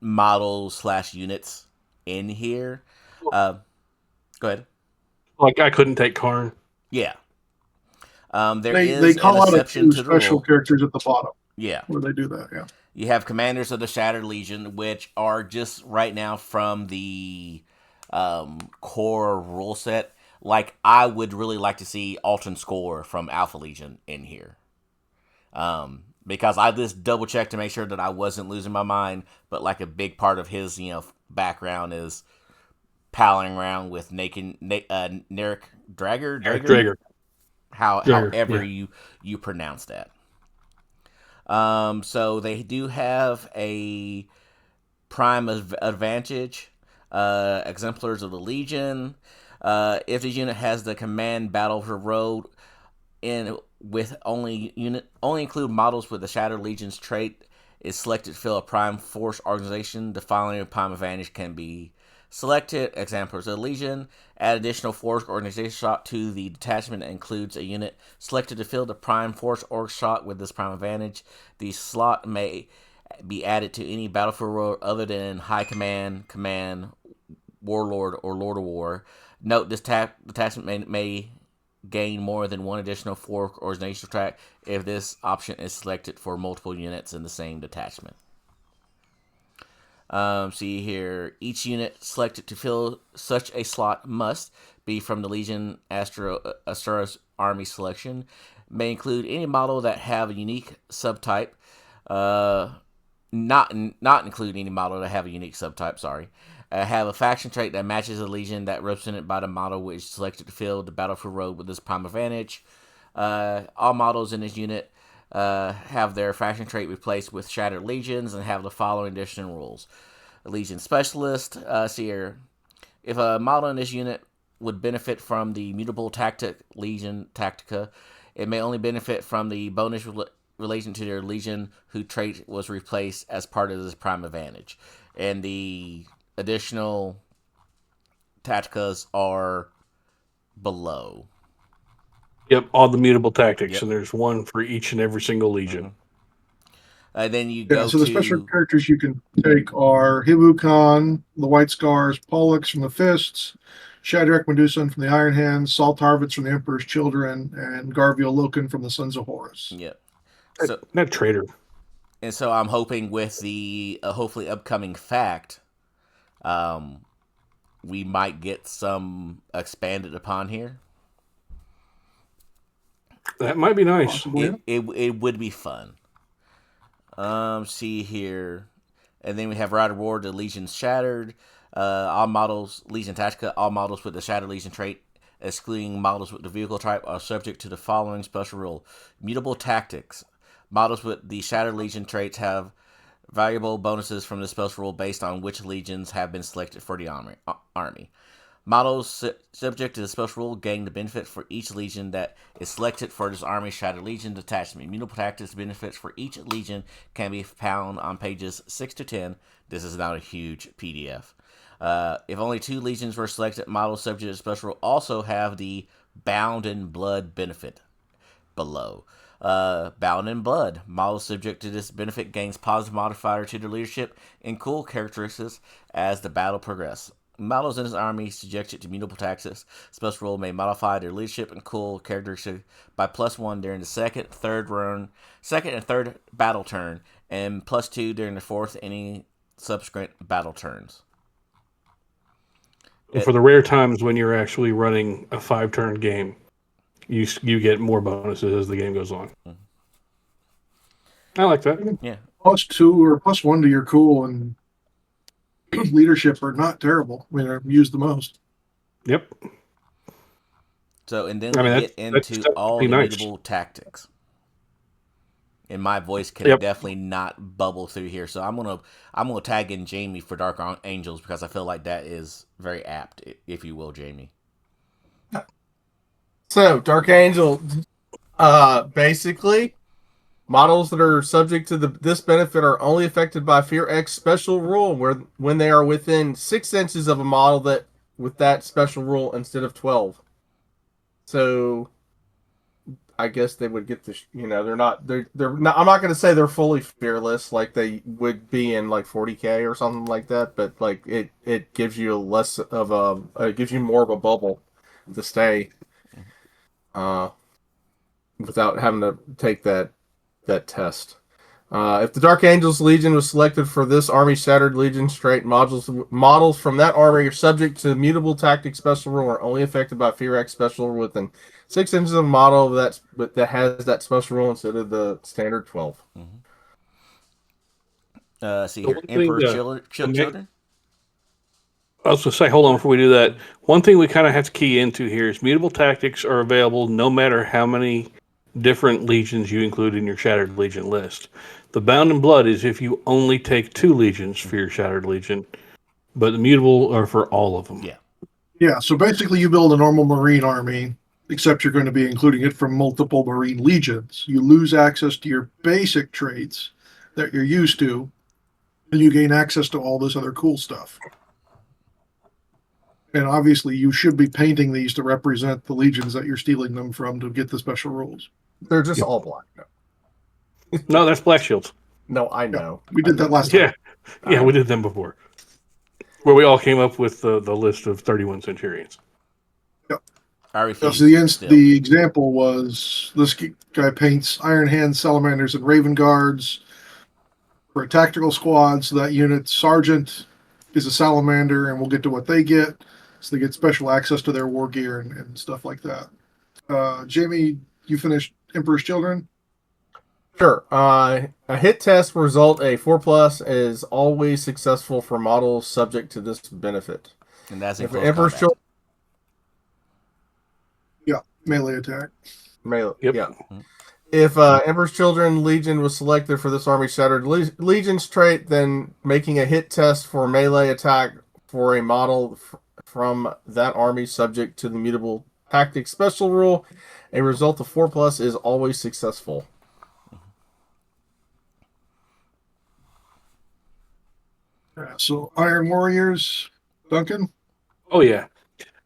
models / units in here. Go ahead. Like I couldn't take Karn. Yeah. They call out a few special characters at the bottom. Yeah. Where they do that, yeah. You have Commanders of the Shattered Legion, which are just right now from the core rule set. Like, I would really like to see Alton Score from Alpha Legion in here. Because I just double checked to make sure that I wasn't losing my mind. But like a big part of his, background is palling around with Narek Drager. However you pronounce that. So they do have a prime advantage. Exemplars of the Legion. If the unit has the command battle for road, and with only include models with the Shattered Legion's trait is selected to fill a prime force organization, the following prime advantage can be selected. Exemplars of the Legion. Add additional force organization shot to the detachment that includes a unit selected to fill the prime force org shot with this prime advantage. The slot may be added to any battlefield role other than High Command, Warlord, or Lord of War. Note this detachment may gain more than one additional force organization track if this option is selected for multiple units in the same detachment. See here, each unit selected to fill such a slot must be from the Legion Asteros Army selection. May include any model that have a unique subtype. Not include any model that have a unique subtype. Sorry. Have a faction trait that matches the Legion that represented by the model which is selected to fill the battlefield road with this prime advantage. All models in this unit have their faction trait replaced with Shattered Legions and have the following additional rules. A Legion Specialist, see here, if a model in this unit would benefit from the mutable tactic Legion Tactica, it may only benefit from the bonus relation to their Legion whose trait was replaced as part of this prime advantage. And the additional Tacticas are below. Yep, all the mutable tactics, and there's one for each and every single Legion. Then you go so the special characters you can take are Hibu Khan, the White Scars, Pollux from the Fists, Shadrach Medusan from the Iron Hands, Salt Harvitz from the Emperor's Children, and Garviel Loken from the Sons of Horus. Yep. So, that traitor. And so I'm hoping with the hopefully upcoming fact, we might get some expanded upon here. That might be nice. Possibly. It would be fun. See here. And then we have Rider War, the Legion Shattered. All models, Legion Tactica, all models with the Shattered Legion trait, excluding models with the vehicle type, are subject to the following special rule. Mutable Tactics. Models with the Shattered Legion traits have valuable bonuses from the special rule based on which legions have been selected for the army. Models subject to the special rule gain the benefit for each legion that is selected for this army's Shattered Legion detachment. Mutable Tactics benefits for each legion can be found on pages 6 to 10. This is not a huge PDF. If only 2 legions were selected, models subject to the special rule also have the Bound in Blood benefit below. Bound in Blood. Models subject to this benefit gains positive modifier to their leadership and cool characteristics as the battle progresses. Models in this army subjected to mutable tactics special rule may modify their leadership and cool characteristics by +1 during the second and third battle turn, and +2 during the fourth any subsequent battle turns. For the rare times when you're actually running a 5-turn game, you get more bonuses as the game goes on. I like that. Yeah. +2 or +1 to your cool and leadership are not terrible. I mean, they're used the most. Yep. So, and then I mean, we get into all the mutable tactics. And my voice can definitely not bubble through here, so I'm gonna tag in Jamie for Dark Angels because I feel like that is very apt, if you will, Jamie. So, Dark Angel, basically, models that are subject to this benefit are only affected by Fear X special rule when they are within 6 inches of a model that with that special rule instead of 12. So, I guess they would get this. They're not. I'm not going to say they're fully fearless like they would be in like 40K or something like that, but like it gives you it gives you more of a bubble to stay. Without having to take that test. If the Dark Angels Legion was selected for this Army Shattered Legion trait, models from that army are subject to mutable tactic special rule are only affected by Fear X special rule within 6 inches of a model that has that special rule instead of the standard 12. See here, Emperor Children. I was going to say, hold on before we do that. One thing we kind of have to key into here is mutable tactics are available no matter how many different legions you include in your Shattered Legion list. The Bound in Blood is if you only take 2 legions for your Shattered Legion, but the mutable are for all of them. Yeah. Yeah, so basically you build a normal Marine army, except you're going to be including it from multiple Marine legions. You lose access to your basic traits that you're used to, and you gain access to all this other cool stuff. And obviously you should be painting these to represent the legions that you're stealing them from to get the special rules. They're just all black. No, that's Black Shields. No, I know. We did that last time. Yeah, we did them before. Where we all came up with the list of 31 Centurions. Yep. I refuse. So the example was this guy paints Iron Hand Salamanders and Raven Guards for a tactical squad, so that unit's sergeant is a Salamander, and we'll get to what they get. So they get special access to their war gear and stuff like that. Jamie, you finished Emperor's Children? Sure. A hit test result, a 4+ is always successful for models subject to this benefit. And that's if Emperor's Children. Yeah, melee attack. Melee. Yep. Yeah. If Emperor's Children Legion was selected for this Army Shattered Legion's trait, then making a hit test for melee attack for a model from that army subject to the mutable tactic special rule, a result of 4+ is always successful. So Iron Warriors, Duncan? Oh, yeah.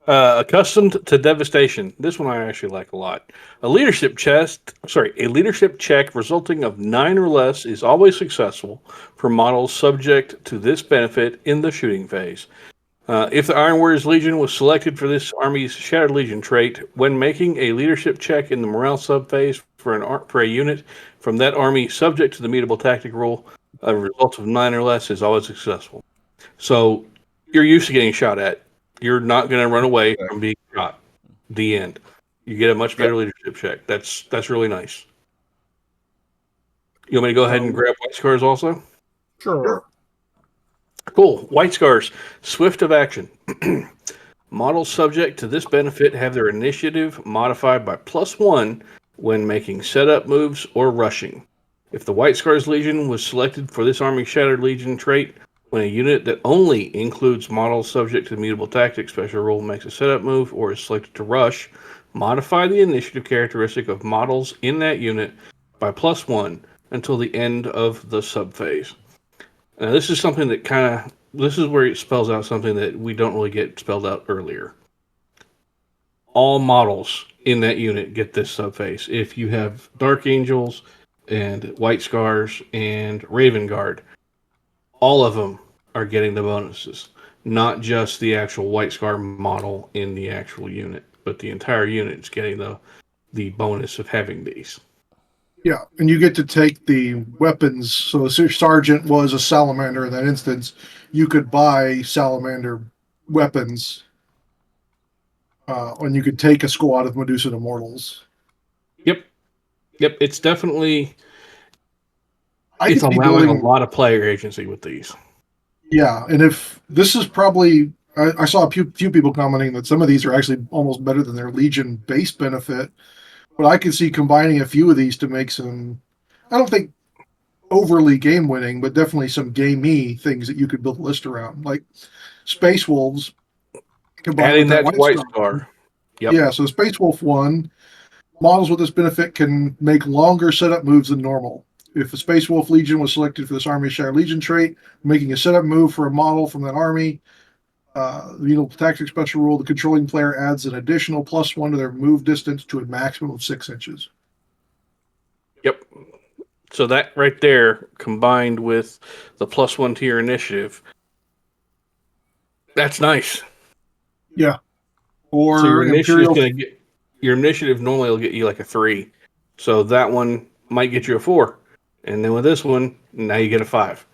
Accustomed to devastation. This one I actually like a lot. A leadership check resulting of 9 or less is always successful for models subject to this benefit in the shooting phase. If the Iron Warriors Legion was selected for this Army's Shattered Legion trait, when making a leadership check in the morale subphase for a unit from that army subject to the mutable tactic rule, a result of 9 or less is always successful. So you're used to getting shot at. You're not going to run away from being shot. The end. You get a much better leadership check. That's really nice. You want me to go ahead and grab white scars also? Sure. Cool. White scars. Swift of action. Models subject to this benefit have their initiative modified by +1 when making setup moves or rushing. If the White Scars Legion was selected for this Army Shattered Legion trait, when a unit that only includes models subject to the mutable tactics special rule makes a setup move or is selected to rush, modify the initiative characteristic of models in that unit by +1 until the end of the subphase. Now, this is something that this is where it spells out something that we don't really get spelled out earlier. All models in that unit get this subphase. If you have Dark Angels and White Scars and Raven Guard, all of them are getting the bonuses. Not just the actual White Scar model in the actual unit, but the entire unit is getting the bonus of having these. Yeah, and you get to take the weapons. So if your sergeant was a salamander in that instance, you could buy salamander weapons, and you could take a squad of Medusan Immortals. Yep. It's definitely it's allowing a lot of player agency with these. Yeah, and if this is probably, I saw a few people commenting that some of these are actually almost better than their Legion base benefit. But I could see combining a few of these to make some, I don't think overly game winning, but definitely some gamey things that you could build a list around, like Space Wolves. Adding that to White Scar. Yep. Yeah, so Space Wolf 1, models with this benefit can make longer setup moves than normal. If a Space Wolf Legion was selected for this Army Shattered Legion trait, making a setup move for a model from that army, the tactics special rule, the controlling player adds an additional +1 to their move distance to a maximum of 6 inches. Yep. So that right there, combined with the +1 to your initiative, that's nice. Yeah. Or so your initiative normally will get you like a 3. So that one might get you a 4. And then with this one, now you get a 5.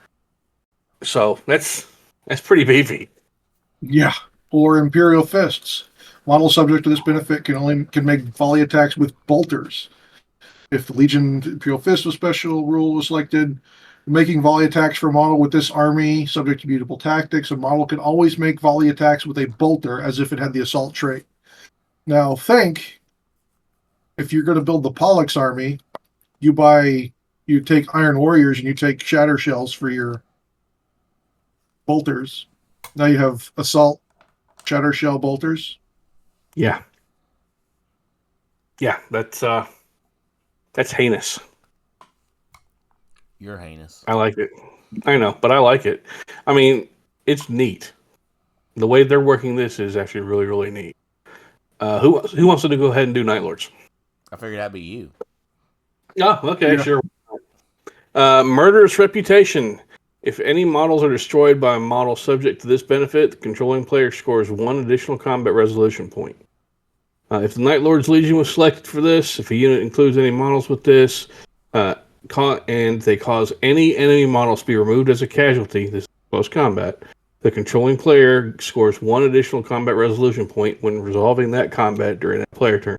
So that's pretty beefy. Yeah, or Imperial Fists. Models subject to this benefit can make volley attacks with bolters. If the Legion Imperial Fist special rule was selected, making volley attacks for a model with this army subject to mutable tactics, a model can always make volley attacks with a bolter as if it had the assault trait. Now think, if you're going to build the Pollux army, you take Iron Warriors and you take Shatter Shells for your bolters. Now you have assault shatter shell bolters. Yeah, that's heinous. You're heinous. I like it. I know, but I like it. I mean, it's neat. The way they're working this is actually really, really neat. Who wants to go ahead and do Night Lords? I figured that'd be you. Oh, okay, sure. Murderous Reputation. If any models are destroyed by a model subject to this benefit, the controlling player scores 1 additional combat resolution point. If the Night Lord's Legion was selected for this, if a unit includes any models with this, and they cause any enemy models to be removed as a casualty, this is close combat, the controlling player scores 1 additional combat resolution point when resolving that combat during that player turn.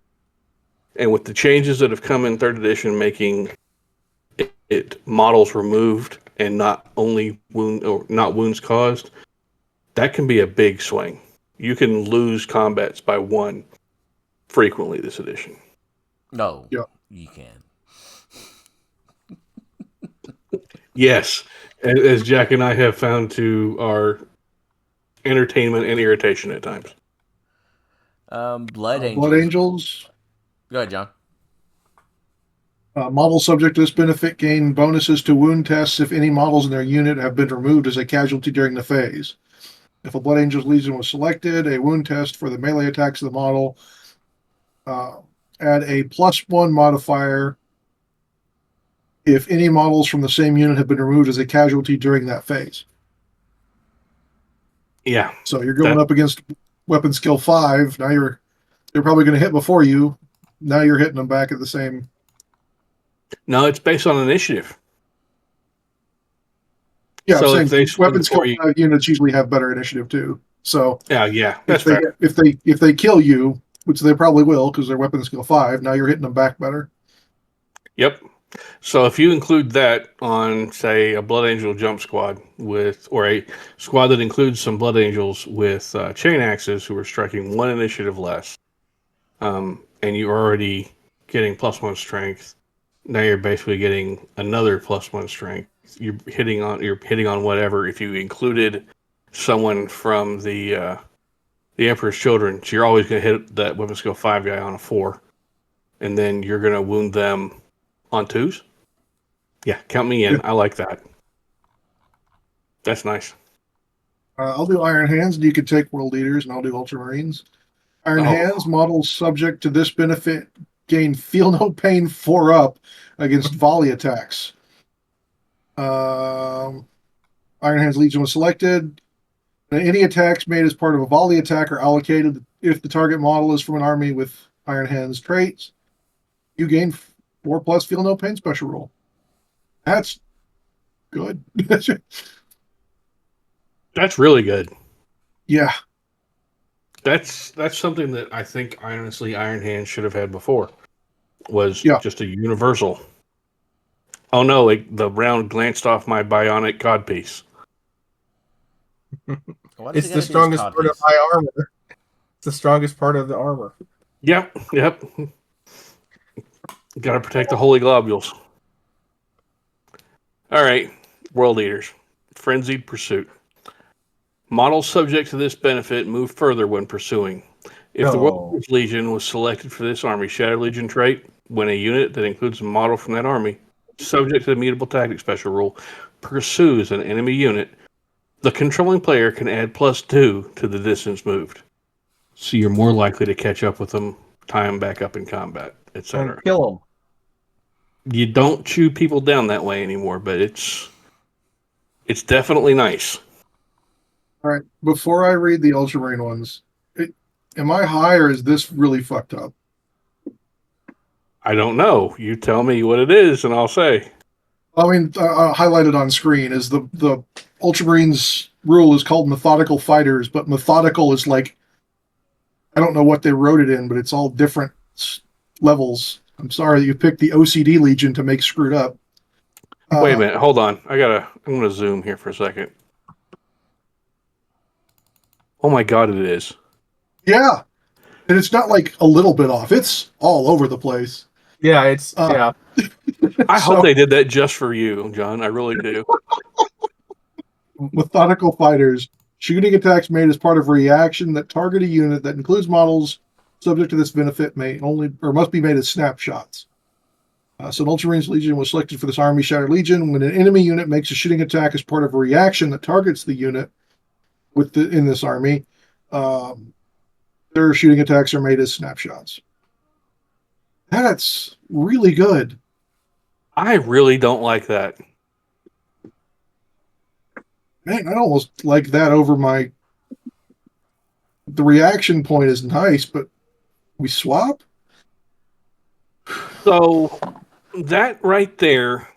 And with the changes that have come in 3rd edition, making it models removed and not only wounds caused, that can be a big swing. You can lose combats by 1 frequently this edition. No, you can. Yes, as Jack and I have found to our entertainment and irritation at times. Blood Angels. Blood Angels. Go ahead, John. Models subject to this benefit gain bonuses to wound tests if any models in their unit have been removed as a casualty during the phase. If a Blood Angels Legion was selected, a wound test for the melee attacks of the model, add a +1 modifier if any models from the same unit have been removed as a casualty during that phase. Yeah. So you're going up against weapon skill 5. Now they're probably going to hit before you. Now you're hitting them back at the same. No, it's based on initiative. Yeah, so weapon skill 5 units usually have better initiative too. So Yeah, that's fair. if they kill you, which they probably will because their weapon skill 5, now you're hitting them back better. Yep. So if you include that on, say, a Blood Angel jump squad or a squad that includes some Blood Angels with chain axes who are striking 1 initiative less, and you're already getting +1 strength, now you're basically getting another +1 strength. You're hitting on whatever. If you included someone from the Emperor's Children, so you're always going to hit that weapon skill 5 guy on a 4, and then you're going to wound them on 2s. Yeah, count me in. Yeah. I like that. That's nice. I'll do Iron Hands, and you can take World Eaters, and I'll do Ultramarines. Iron Hands models subject to this benefit gain Feel No Pain 4-up against volley attacks. Iron Hands Legion was selected. Any attacks made as part of a volley attack are allocated if the target model is from an army with Iron Hands traits. You gain 4+ Feel No Pain special rule. That's good. That's really good. Yeah. That's something that I think honestly Iron Hands should have had before. Was just a universal. Oh no, the round glanced off my bionic codpiece. It's the strongest part of my armor. It's the strongest part of the armor. Yep. Got to protect the holy globules. All right, World Eaters. Frenzied Pursuit. Models subject to this benefit move further when pursuing. If the World Eaters Legion was selected for this army Shadow Legion trait, when a unit that includes a model from that army, subject to the Mutable Tactic Special Rule, pursues an enemy unit, the controlling player can add +2 to the distance moved. So you're more likely to catch up with them, tie them back up in combat, etc. And kill them. You don't chew people down that way anymore, but it's definitely nice. All right. Before I read the Ultramarine ones, am I high or is this really fucked up? I don't know. You tell me what it is, and I'll say. I mean, highlighted on screen is the Ultramarines rule is called Methodical Fighters, but methodical is like, I don't know what they wrote it in, but it's all different levels. I'm sorry that you picked the OCD Legion to make screwed up. Wait a minute. Hold on. I'm going to zoom here for a second. Oh my God, it is. Yeah. And it's not like a little bit off. It's all over the place. Yeah, it's, yeah. I hope they did that just for you, John. I really do. Methodical Fighters. Shooting attacks made as part of a reaction that target a unit that includes models subject to this benefit must be made as snapshots. So an Ultramarines Legion was selected for this Army Shattered Legion. When an enemy unit makes a shooting attack as part of a reaction that targets the unit in this army, their shooting attacks are made as snapshots. That's really good. I really don't like that. Man, I almost like that over the reaction point is nice, but we swap? So that right there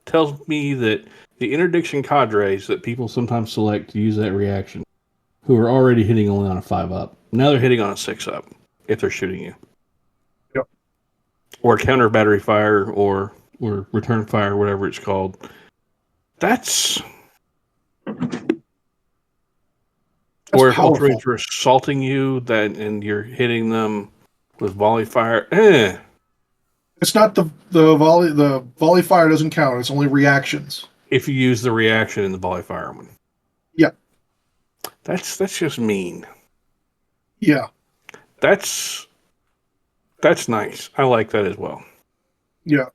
tells me that the interdiction cadres that people sometimes select to use that reaction, who are already hitting only on a 5-up, now they're hitting on a 6-up if they're shooting you. Yep. Or counter battery fire or return fire, whatever it's called. That's or if Ultramarines are assaulting you and you're hitting them with volley fire. It's not the volley. The volley fire doesn't count. It's only reactions. If you use the reaction in the volley fire one. Yeah. That's just mean. Yeah. That's nice. I like that as well. Yeah.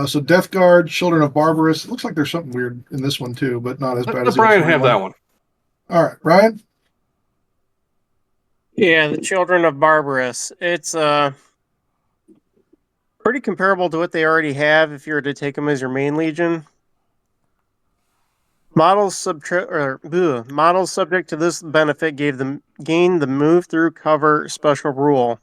So Death Guard, Children of Barbarous. It looks like there's something weird in this one too, but not as bad as let Brian have that one. All right, Ryan. Yeah, the Children of Barbarous. It's pretty comparable to what they already have if you were to take them as your main legion. Models subject to this benefit gain the move through cover special rule.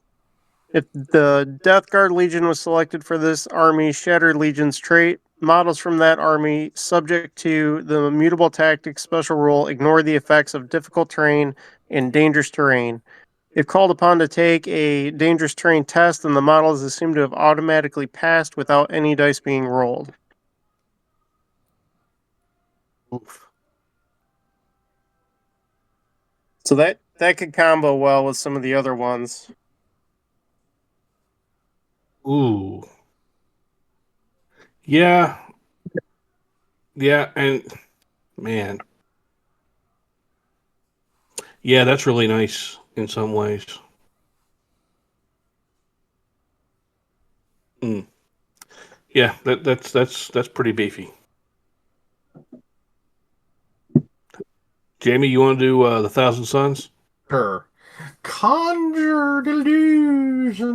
If the Death Guard Legion was selected for this army Shattered Legion's trait, models from that army subject to the Mutable Tactics special rule ignore the effects of difficult terrain and dangerous terrain. If called upon to take a dangerous terrain test, then the model is assumed to have automatically passed without any dice being rolled. Oof. So that could combo well with some of the other ones. Ooh. Yeah. Yeah, and man. Yeah, that's really nice in some ways. Yeah, that's pretty beefy. Jamie, you want to do the Thousand Suns? Sure. Conjure delusions.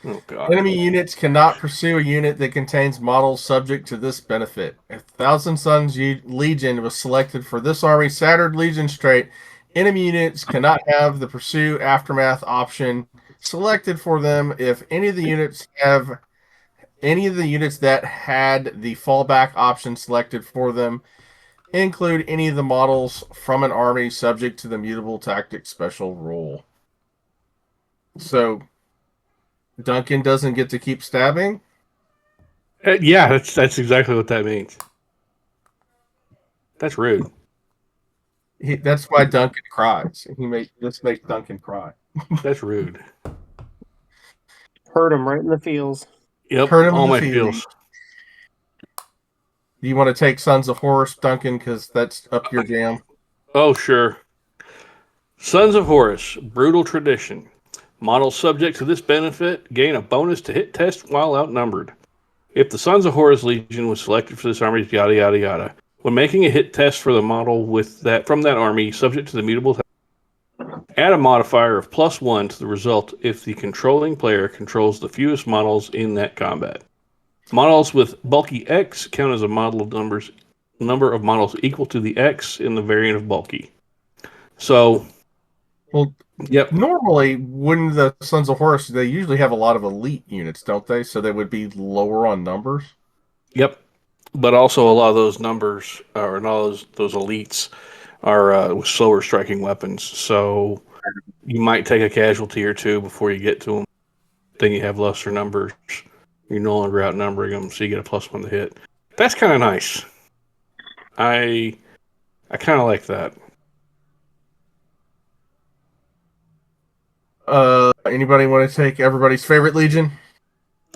Oh God. Enemy units cannot pursue a unit that contains models subject to this benefit. If Thousand Suns Legion was selected for this army Shattered Legion's trait, enemy units cannot have the pursue aftermath option selected for them if any of the units that had the fallback option selected for them include any of the models from an army subject to the mutable tactics special rule. So Duncan doesn't get to keep stabbing? Yeah, that's exactly what that means. That's rude. That's why Duncan cries. This makes Duncan cry. That's rude. Hurt him right in the feels. Yep, Hurt him all in the my feelings. feels. Do you want to take Sons of Horus, Duncan, because that's up your jam? Oh, sure. Sons of Horus, brutal tradition. Models subject to this benefit gain a bonus to hit test while outnumbered. If the Sons of Horus Legion was selected for this army, yada yada yada. When making a hit test for the model from that army, subject to the mutable, add a modifier of +1 to the result if the controlling player controls the fewest models in that combat. Models with bulky X count as a number of models equal to the X in the variant of bulky. So, well, yep. Normally, when the Sons of Horus, they usually have a lot of elite units, don't they? So they would be lower on numbers. Yep. But also a lot of those numbers, or all those elites, are with slower striking weapons. So you might take a casualty or two before you get to them. Then you have lesser numbers. You're no longer outnumbering them, so you get a +1 to hit. That's kind of nice. I kind of like that. Anybody want to take everybody's favorite legion?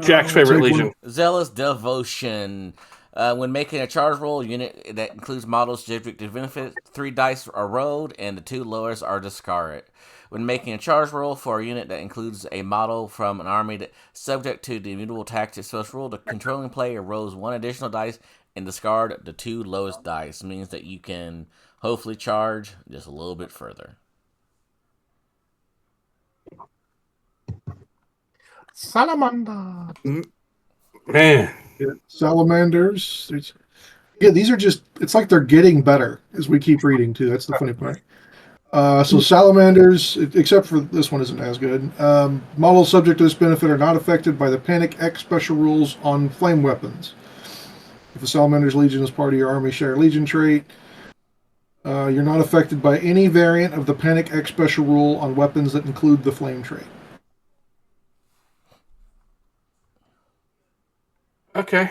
Jack's favorite legion. Zealous Devotion. When making a charge roll, unit that includes models subject to benefit, 3 dice are rolled, and the 2 lowest are discarded. When making a charge roll for a unit that includes a model from an army that subject to the immutable tactics special rule, the controlling player rolls 1 additional dice and discard the 2 lowest dice. It means that you can hopefully charge just a little bit further. Salamander. Man. Salamanders. These are just, it's like they're getting better as we keep reading, too. That's the funny part. So salamanders, except for this one isn't as good. Models subject to this benefit are not affected by the Panic X special rules on flame weapons. If a Salamander's Legion is part of your Army Share Legion trait, you're not affected by any variant of the Panic X special rule on weapons that include the flame trait. Okay.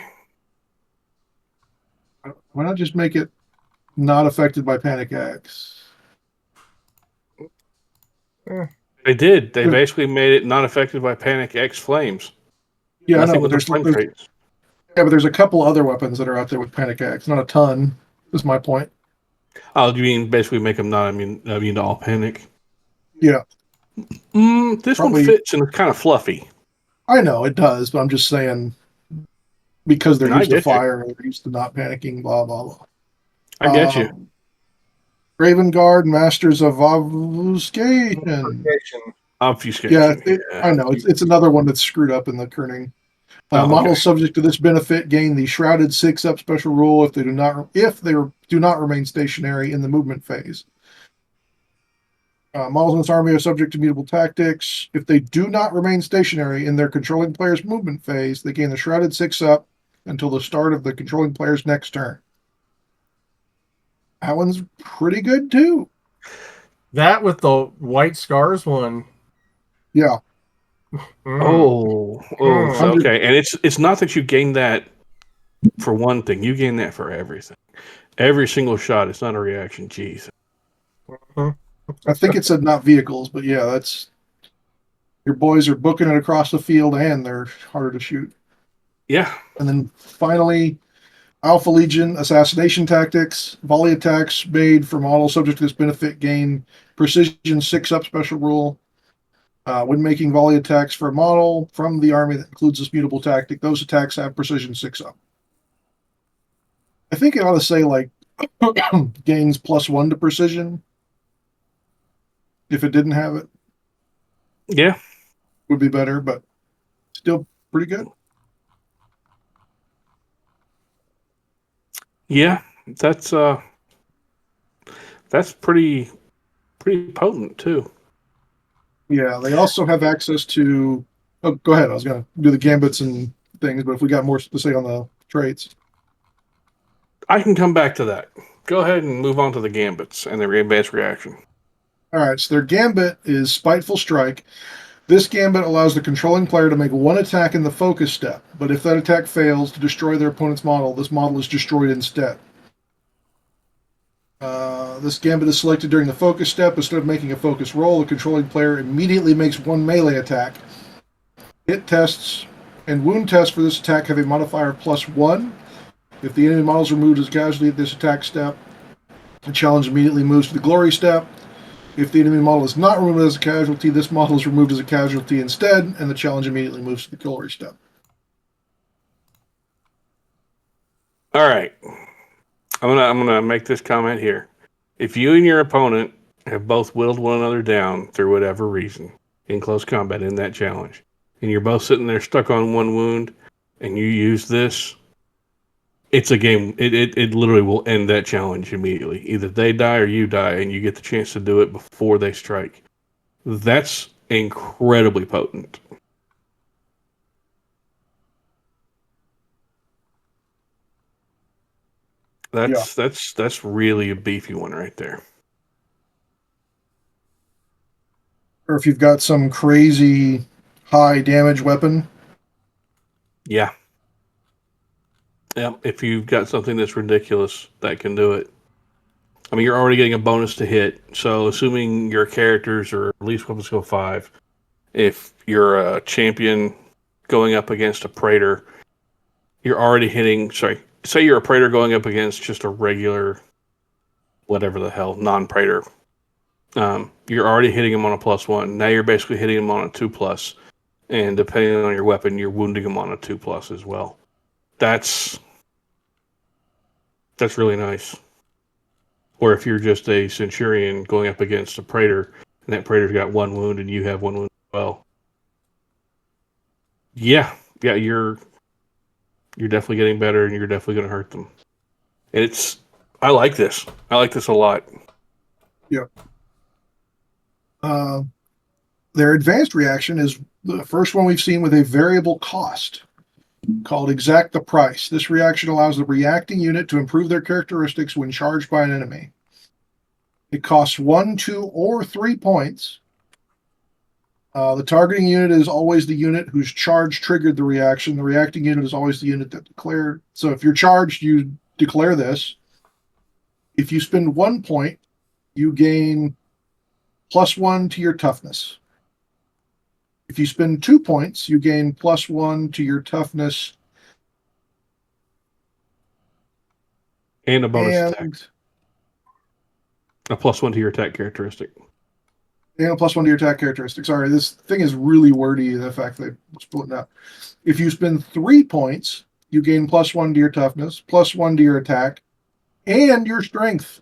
Why not just make it not affected by Panic X? They did. They basically made it not affected by Panic X flames. Yeah, Nothing I know, with but the flame traits. yeah, but there's a couple other weapons that are out there with Panic X. Not a ton, is my point. Oh, you mean basically make them not immune to all panic? Yeah. This one fits and it's kind of fluffy. I know, it does, but I'm just saying, because they're I used to get you. fire, they're used to not panicking, blah, blah, blah. I get you. Raven Guard, Masters of Obfuscation. Obfuscation. Yeah, I know. It's another one that's screwed up in the kerning. Models subject to this benefit gain the Shrouded 6-up special rule if they do not remain stationary in the movement phase. Models in this army are subject to mutable tactics. If they do not remain stationary in their controlling player's movement phase, they gain the Shrouded 6-up until the start of the controlling player's next turn. That one's pretty good, too. That with the white scars one. Yeah. Oh, Mm. so, okay. And it's not that you gain that for one thing. You gain that for everything. Every single shot. It's not a reaction. Jeez. I think it said not vehicles, but yeah, that's your boys are booking it across the field and they're harder to shoot. Yeah. And then finally, Alpha Legion assassination tactics, volley attacks made for models subject to this benefit gain precision 6-up special rule. When making volley attacks for a model from the army that includes this mutable tactic, those attacks have precision 6-up. I think it ought to say like gains +1 to precision. If it didn't have it, Yeah. would be better, but still pretty good. Yeah. That's pretty potent too. Yeah, they also have access to. Oh, go ahead. I was going to do the gambits and things, but if we got more to say on the traits, I can come back to that. Go ahead and move on to the gambits and their advanced reaction. all right. So their gambit is Spiteful Strike. This gambit allows the controlling player to make one attack in the focus step, but if that attack fails to destroy their opponent's model, this model is destroyed instead. This gambit is selected during the focus step. Instead of making a focus roll, the controlling player immediately makes one melee attack. Hit tests and wound tests for this attack have a modifier of +1. If the enemy model is removed as a casualty at this attack step, the challenge immediately moves to the glory step. If the enemy model is not removed as a casualty, this model is removed as a casualty instead, and the challenge immediately moves to the glory step. All right. I'm gonna make this comment here. If you and your opponent have both whittled one another down through whatever reason in close combat in that challenge, and you're both sitting there stuck on one wound, and you use this, it's a game. It literally will end that challenge immediately. Either they die or you die, and you get the chance to do it before they strike. That's incredibly potent. That's really a beefy one right there. Or if you've got some crazy high damage weapon. Yeah. Yeah, if you've got something that's ridiculous, that can do it. I mean, you're already getting a bonus to hit, so assuming your characters are at least weapon skill 5, if you're a champion going up against a praetor, you're already hitting, say you're a praetor going up against just a regular, whatever the hell, non-praetor. You're already hitting him on a +1. Now you're basically hitting him on a 2+, and depending on your weapon, you're wounding him on a 2+ as well. That's really nice. Or if you're just a centurion going up against a praetor, and that praetor's got 1 wound and you have 1 wound as well. Yeah, you're definitely getting better, and you're definitely going to hurt them. And I like this. I like this a lot. Yeah. Their advanced reaction is the first one we've seen with a variable cost called Exact the Price. This reaction allows the reacting unit to improve their characteristics when charged by an enemy. It costs 1, 2, or 3 points. The targeting unit is always the unit whose charge triggered the reaction. The reacting unit is always the unit that declared. So if you're charged, you declare this. If you spend 1 point, you gain +1 to your toughness. If you spend 2 points, you gain +1 to your toughness And a bonus attack. A +1 to your attack characteristic. And a +1 to your attack characteristic. Sorry, this thing is really wordy, the fact they split it up. If you spend 3 points, you gain +1 to your toughness, +1 to your attack, and your strength.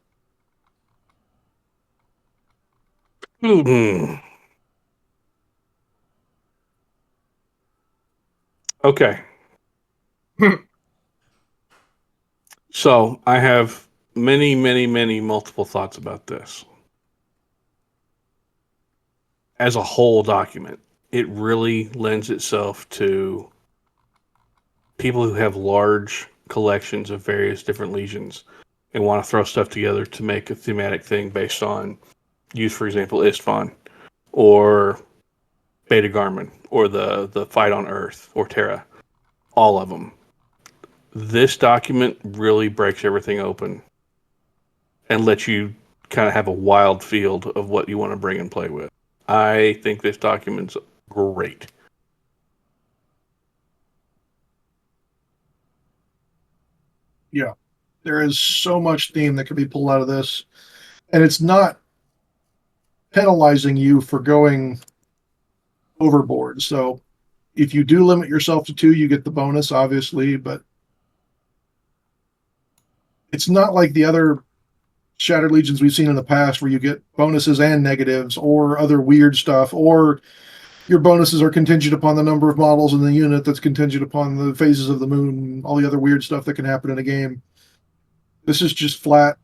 Okay. So I have many multiple thoughts about this. as a whole document, it really lends itself to people who have large collections of various different legions and want to throw stuff together to make a thematic thing based on, use for example, Istvan or Beta Garmin or the fight on Earth or Terra. All of them. This document really breaks everything open and lets you kind of have a wild field of what you want to bring and play with. I think this document's great. Yeah. There is so much theme that can be pulled out of this. And it's not penalizing you for going overboard. So if you do limit yourself to 2, you get the bonus, obviously, but it's not like the other Shattered Legions we've seen in the past where you get bonuses and negatives or other weird stuff, or your bonuses are contingent upon the number of models in the unit that's contingent upon the phases of the moon, all the other weird stuff that can happen in a game. This is just flat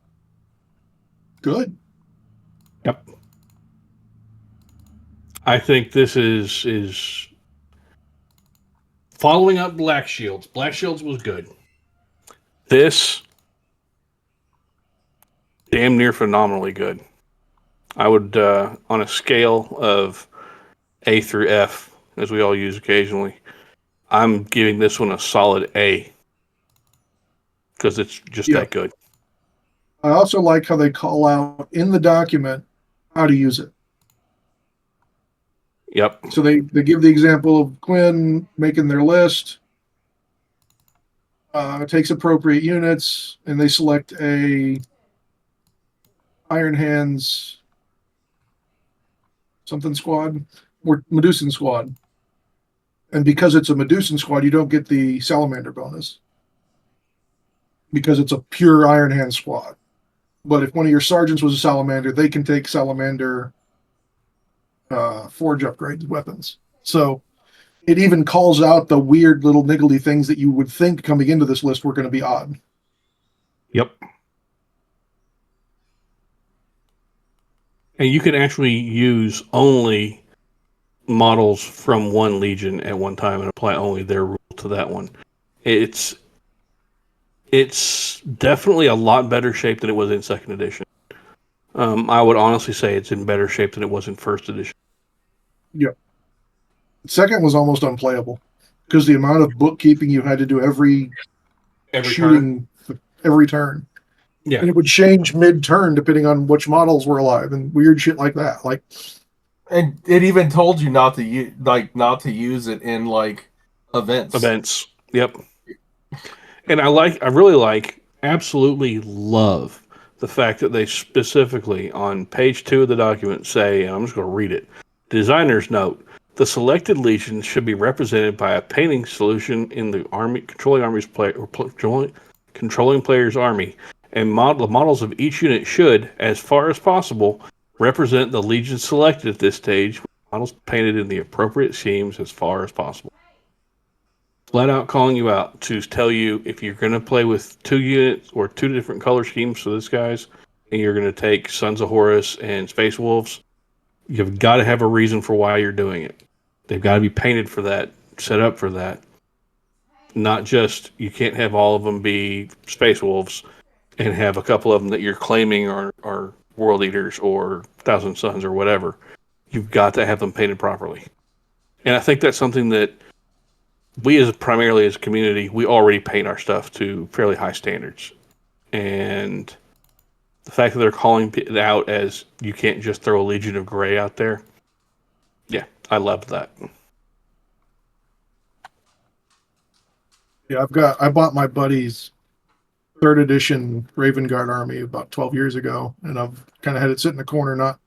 good. Yep. I think this is following up Black Shields. Black Shields was good. This damn near phenomenally good. I would, on a scale of A through F, as we all use occasionally, I'm giving this one a solid A because it's just that good. I also like how they call out in the document how to use it. Yep. So they give the example of Quinn making their list, takes appropriate units, and they select a Iron Hands something squad or Medusan squad. And because it's a Medusan squad, you don't get the Salamander bonus because it's a pure Iron Hand squad. But if one of your sergeants was a Salamander, they can take Salamander forge upgrade weapons. So it even calls out the weird little niggledy things that you would think coming into this list were going to be odd. Yep. And you can actually use only models from one legion at one time and apply only their rule to that one. It's definitely a lot better shape than it was in second edition. I would honestly say it's in better shape than it was in first edition. Yep. Second was almost unplayable because the amount of bookkeeping you had to do every shooting turn. Every turn. Yeah. And it would change mid-turn depending on which models were alive and weird shit like that. Like, and it even told you not to use it in like events. Yep. And I really absolutely love the fact that they specifically on page 2 of the document say, and I'm just going to read it. Designer's note: the selected legion should be represented by a painting solution in the army controlling player's army, and the models of each unit should, as far as possible, represent the legion selected at this stage, with models painted in the appropriate schemes as far as possible. Flat out calling you out to tell you if you're going to play with 2 units or 2 different color schemes for this guys, and you're going to take Sons of Horus and Space Wolves, you've got to have a reason for why you're doing it. They've got to be painted for that, set up for that. Not just, you can't have all of them be Space Wolves and have a couple of them that you're claiming are World Eaters or Thousand Sons or whatever. You've got to have them painted properly. And I think that's something that we primarily as a community, we already paint our stuff to fairly high standards. And the fact that they're calling it out as you can't just throw a Legion of Grey out there, yeah, I love that. Yeah, I bought my buddy's 3rd edition Raven Guard army about 12 years ago, and I've kind of had it sit in the corner, not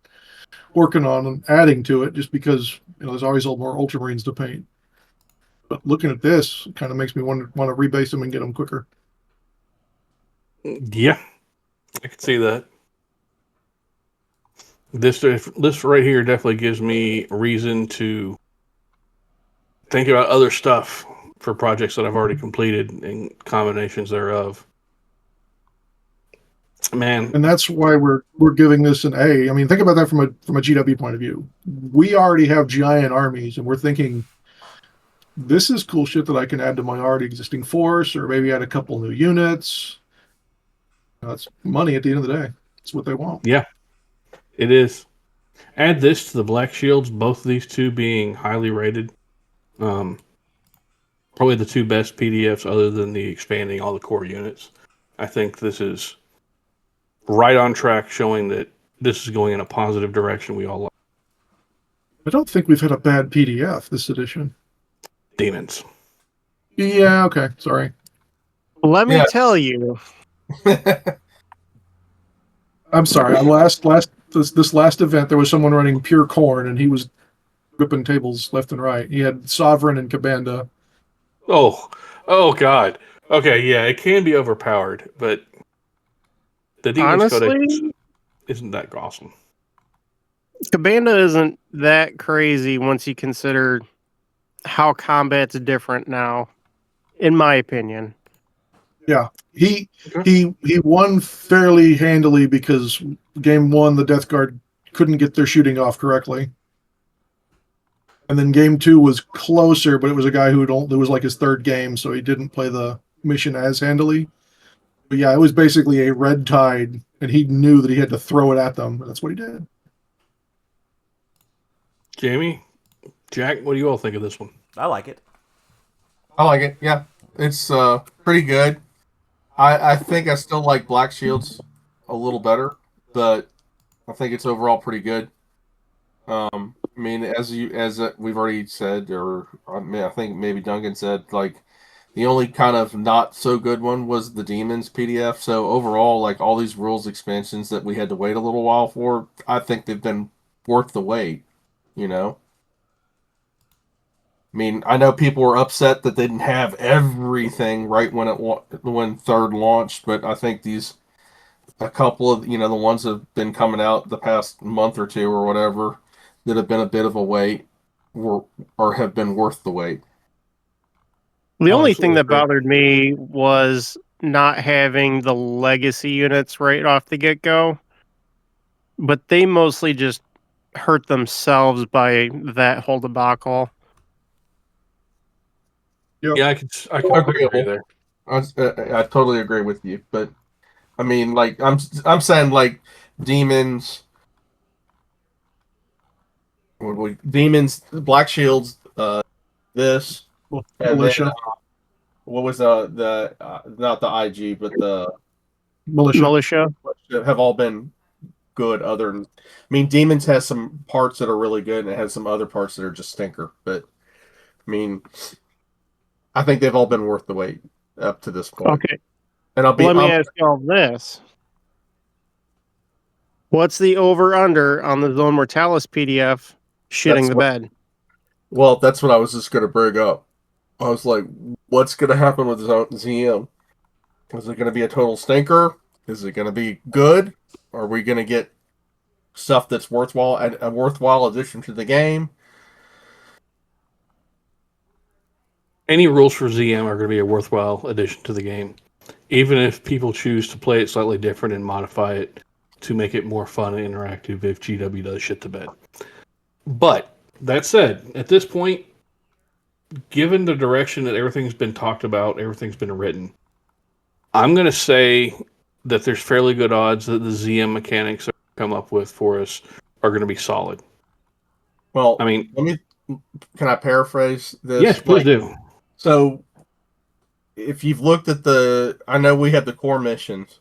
working on and adding to it, just because there's always more Ultramarines to paint. But looking at this, it kind of makes me want to rebase them and get them quicker. Yeah, I can see that. This right here definitely gives me reason to think about other stuff for projects that I've already completed and combinations thereof. Man, And that's why we're giving this an A. I mean, think about that from a GW point of view. We already have giant armies, and we're thinking this is cool shit that I can add to my already existing force, or maybe add a couple new units. That's money at the end of the day. It's what they want. yeah, it is. Add this to the Black Shields, both of these two being highly rated. Probably the two best PDFs other than the expanding all the core units. I think this is right on track, showing that this is going in a positive direction we all like. I don't think we've had a bad PDF this edition. Demons. Yeah, okay. Sorry. Let me Yeah. tell you. I'm sorry. This last event, there was someone running pure corn, and he was ripping tables left and right. He had Sovereign and Cabanda. Oh God. Okay, yeah, it can be overpowered, but the Demons Codex Honestly, isn't that awesome. Cabanda isn't that crazy once you consider how combat's different now, in my opinion. Yeah, he won fairly handily because game one the Death Guard couldn't get their shooting off correctly, and then game two was closer, but it was a guy it was like his third game, so he didn't play the mission as handily. But yeah, it was basically a red tide, and he knew that he had to throw it at them, and that's what he did. Jamie, Jack, what do you all think of this one? I like it. I like it. Yeah, it's pretty good. I think I still like Black Shields a little better, but I think it's overall pretty good. I mean, as we've already said, or I think maybe Duncan said, like the only kind of not so good one was the Demons PDF. So overall, like all these rules expansions that we had to wait a little while for, I think they've been worth the wait. You know. I mean, I know people were upset that they didn't have everything right when third launched, but I think a couple of the ones that have been coming out the past month or two or whatever that have been a bit of a wait or have been worth the wait. The only thing Absolutely that correct. bothered me was not having the legacy units right off the get-go, but they mostly just hurt themselves by that whole debacle. Yeah, I can Agreeable. agree there. I totally agree with you, but I mean, like I'm saying, like Demons, Demons, Black Shields, this, and Militia. then what was the not the IG, but the Militia. have all been good. Other than, I mean, Demons has some parts that are really good, and it has some other parts that are just stinker. But I mean, I think they've all been worth the wait up to this point. Okay, And let me ask y'all this. What's the over-under on the Zone Mortalis PDF shitting the bed? Well, that's what I was just going to bring up. I was like, what's going to happen with ZM? Is it going to be a total stinker? Is it going to be good? Are we going to get stuff that's worthwhile and a worthwhile addition to the game? Any rules for ZM are going to be a worthwhile addition to the game, even if people choose to play it slightly different and modify it to make it more fun and interactive if GW does shit the bed. But that said, at this point, given the direction that everything's been talked about, everything's been written, I'm going to say that there's fairly good odds that the ZM mechanics that come up with for us are going to be solid. Well, I mean, can I paraphrase this? Yes, please do. So, if you've looked at I know we have the core missions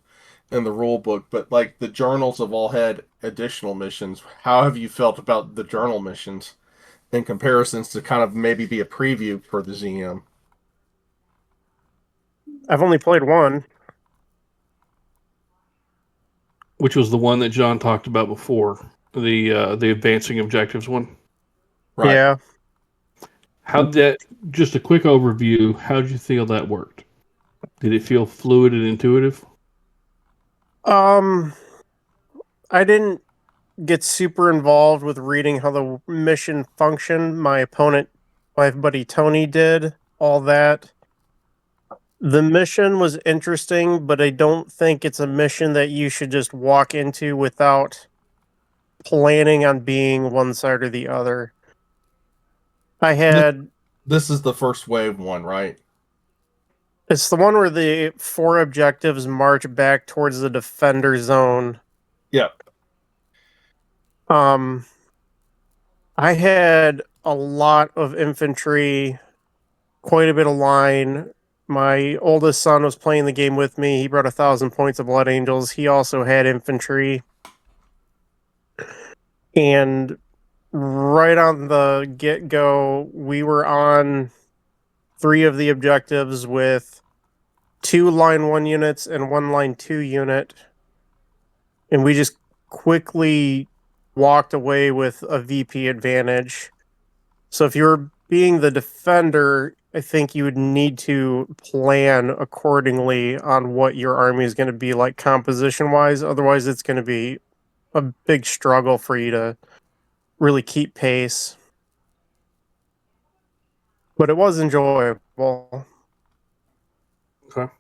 in the rule book, but like the journals have all had additional missions. How have you felt about the journal missions in comparisons to kind of maybe be a preview for the ZM? I've only played one. Which was the one that John talked about before, the advancing objectives one. Right. Yeah. Just a quick overview, how did you feel that worked? Did it feel fluid and intuitive? I didn't get super involved with reading how the mission functioned. My buddy Tony did all that. The mission was interesting, but I don't think it's a mission that you should just walk into without planning on being one side or the other. This is the first wave one, right? It's the one where the 4 objectives march back towards the defender zone. Yeah. I had a lot of infantry, quite a bit of line. My oldest son was playing the game with me. He brought 1,000 points of Blood Angels. He also had infantry. And right on the get-go, we were on 3 of the objectives with 2 line 1 units and 1 line 2 unit. And we just quickly walked away with a VP advantage. So if you're being the defender, I think you would need to plan accordingly on what your army is going to be like composition-wise. Otherwise, it's going to be a big struggle for you to really keep pace. But it was enjoyable. Okay.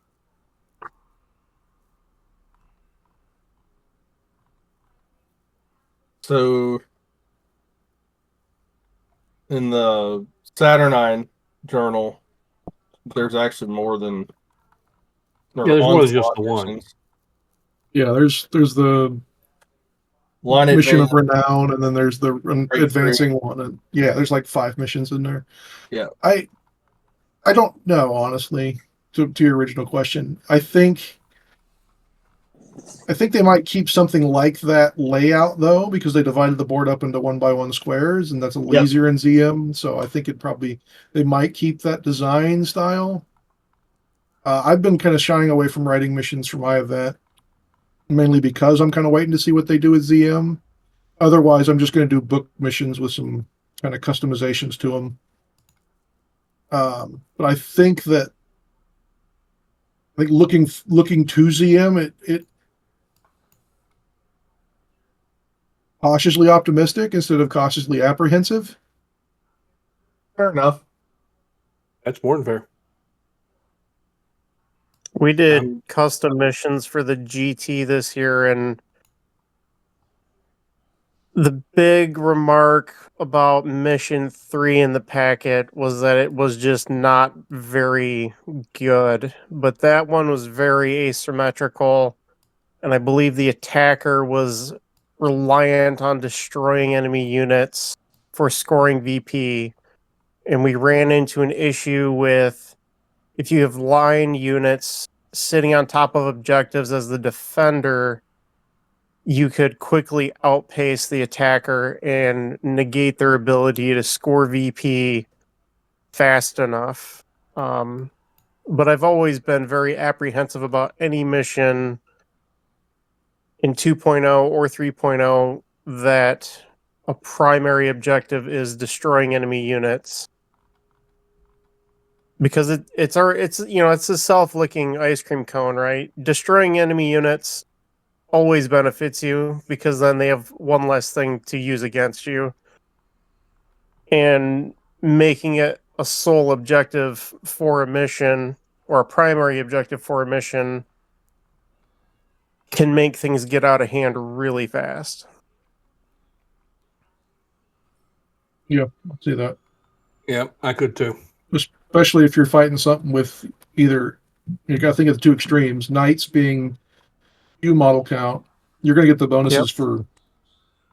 So in the Saturnine journal, there's actually more than there's more than just the one. missions. Yeah, there's the Line mission advance, of renown, and then there's the Breakthrough. advancing one, and yeah, there's like 5 missions in there. Yeah. I don't know, honestly. To your original question, I think they might keep something like that layout though, because they divided the board up into 1x1 squares, and that's a little easier in ZM. So I think they might keep that design style. I've been kind of shying away from writing missions for my event, mainly because I'm kind of waiting to see what they do with ZM. Otherwise, I'm just going to do book missions with some kind of customizations to them. But I think looking to ZM, it cautiously optimistic instead of cautiously apprehensive. Fair enough. That's more than fair. We did custom missions for the GT this year, and the big remark about mission 3 in the packet was that it was just not very good. But that one was very asymmetrical, and I believe the attacker was reliant on destroying enemy units for scoring VP. And we ran into an issue with, if you have line units sitting on top of objectives as the defender, you could quickly outpace the attacker and negate their ability to score VP fast enough. But I've always been very apprehensive about any mission in 2.0 or 3.0 that a primary objective is destroying enemy units. Because it's a self-licking ice cream cone, right? Destroying enemy units always benefits you because then they have one less thing to use against you. And making it a sole objective for a mission, or a primary objective for a mission, can make things get out of hand really fast. Yeah, I'll see that. Yeah, I could too. Especially if you're fighting something with either, you got to think of the 2 extremes. Knights being few model count, you're going to get the bonuses for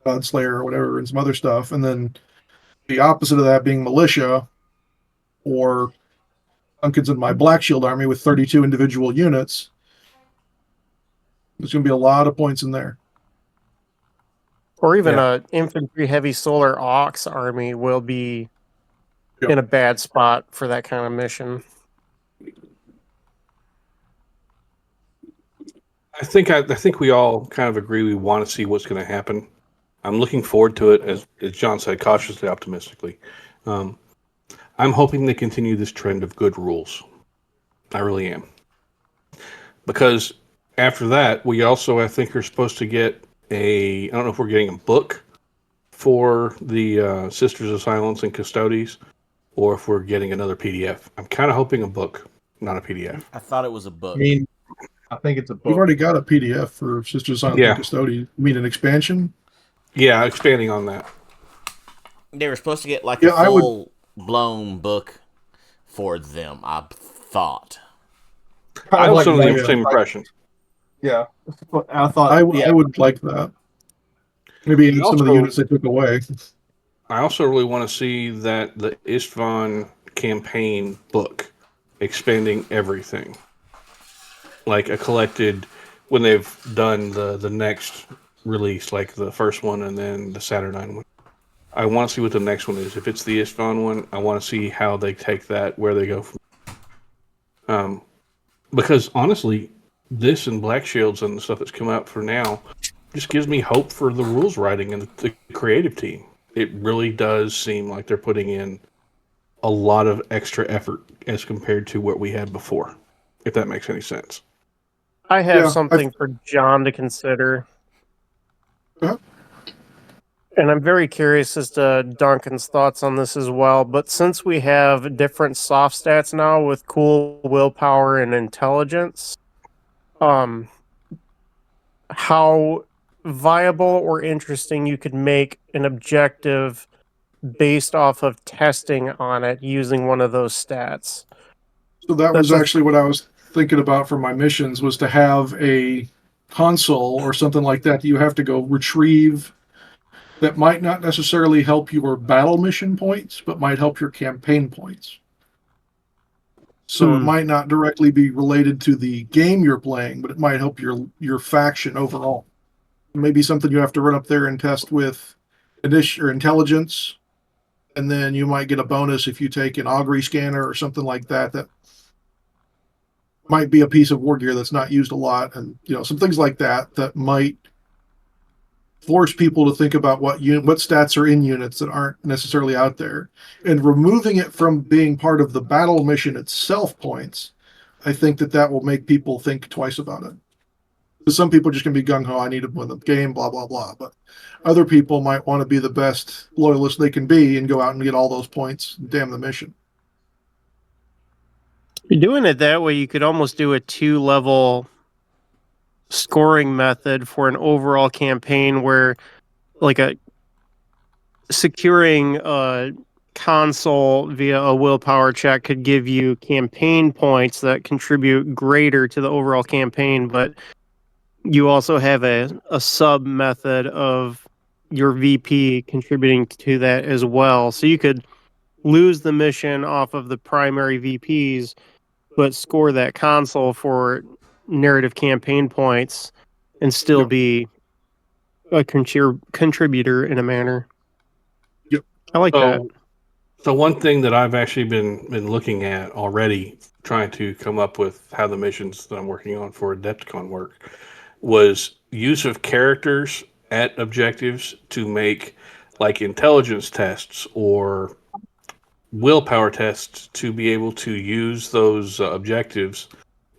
Godslayer or whatever and some other stuff, and then the opposite of that being militia, or Duncan's in my Black Shield army with 32 individual units. There's going to be a lot of points in there. Or even a infantry heavy solar ox army will be in a bad spot for that kind of mission. I think we all kind of agree we want to see what's going to happen. I'm looking forward to it, as John said, cautiously optimistically. I'm hoping they continue this trend of good rules. I really am. Because after that, we also, I think, are supposed to get I don't know if we're getting a book for the Sisters of Silence and Custodes, or if we're getting another PDF. I'm kind of hoping a book, not a PDF. I thought it was a book. I mean, I think it's a We've book. already got a PDF for Sisters Silent Yeah. Custodian. You mean an expansion? Yeah, expanding on that. They were supposed to get like Yeah, a I would- full-blown book for them, I thought. I also like have the same impression. Yeah, I thought. I yeah, would like that. Maybe And some of the also- units they took away. I also really want to see that the Istvan campaign book expanding everything. Like a collected, when they've done the next release, like the first one and then the Saturnine one. I want to see what the next one is. If it's the Istvan one, I want to see how they take that, where they go from. Because honestly, this and Black Shields and the stuff that's come out for now just gives me hope for the rules writing and the creative team. It really does seem like they're putting in a lot of extra effort as compared to what we had before, if that makes any sense. I have Yeah, something for John to consider. Uh-huh. And I'm very curious as to Duncan's thoughts on this as well. But since we have different soft stats now with cool, willpower, and intelligence, how viable or interesting you could make an objective based off of testing on it using one of those stats. So that was That's a- actually what I was thinking about for my missions, was to have a console or something like that you have to go retrieve that might not necessarily help your battle mission points, but might help your campaign points. So it might not directly be related to the game you're playing, but it might help your faction overall. Maybe something you have to run up there and test with intelligence, and then you might get a bonus if you take an augury scanner or something like that. That might be a piece of war gear that's not used a lot, and some things like that might force people to think about what stats are in units that aren't necessarily out there, and removing it from being part of the battle mission itself points. I think that will make people think twice about it. Because some people are just going to be gung-ho, I need to win the game, blah, blah, blah. But other people might want to be the best loyalist they can be and go out and get all those points and damn the mission. Doing it that way, you could almost do a 2-level scoring method for an overall campaign where, like, securing a console via a willpower check could give you campaign points that contribute greater to the overall campaign, but you also have a sub method of your VP contributing to that as well. So you could lose the mission off of the primary VPs, but score that console for narrative campaign points and still be a contributor in a manner. Yep. I like that. So one thing that I've actually been looking at already, trying to come up with how the missions that I'm working on for Adepticon work, was use of characters at objectives to make like intelligence tests or willpower tests to be able to use those objectives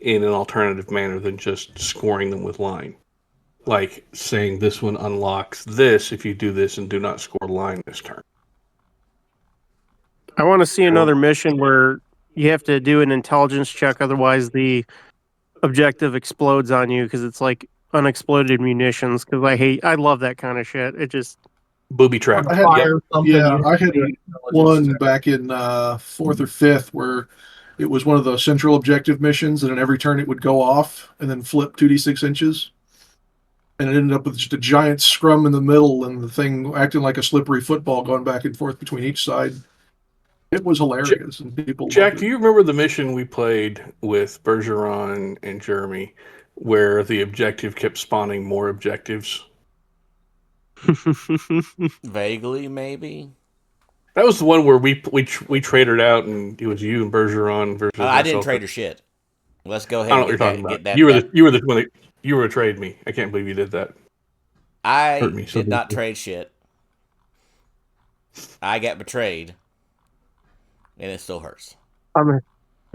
in an alternative manner than just scoring them with line. Like saying this one unlocks this if you do this and do not score line this turn. I want to see another mission where you have to do an intelligence check, otherwise the objective explodes on you because it's like unexploded munitions. Because I love that kind of shit. It just Booby trap. I had, Yep. I had one back in 4th or 5th where it was one of the central objective missions, and in every turn it would go off and then flip 2d6 inches. And it ended up with just a giant scrum in the middle and the thing acting like a slippery football going back and forth between each side. It was hilarious. And people Jack, loved do it. you remember the mission we played with Bergeron and Jeremy where the objective kept spawning more objectives? Vaguely, maybe. That was the one where we traded out, and it was you and Bergeron versus. I didn't myself. trade her shit. Let's go I ahead don't know and what you're talking get about. that. You were the one that you were trade me. I can't believe you did that. I Hurt me so did not deeply. trade shit. I got betrayed, and it still hurts. the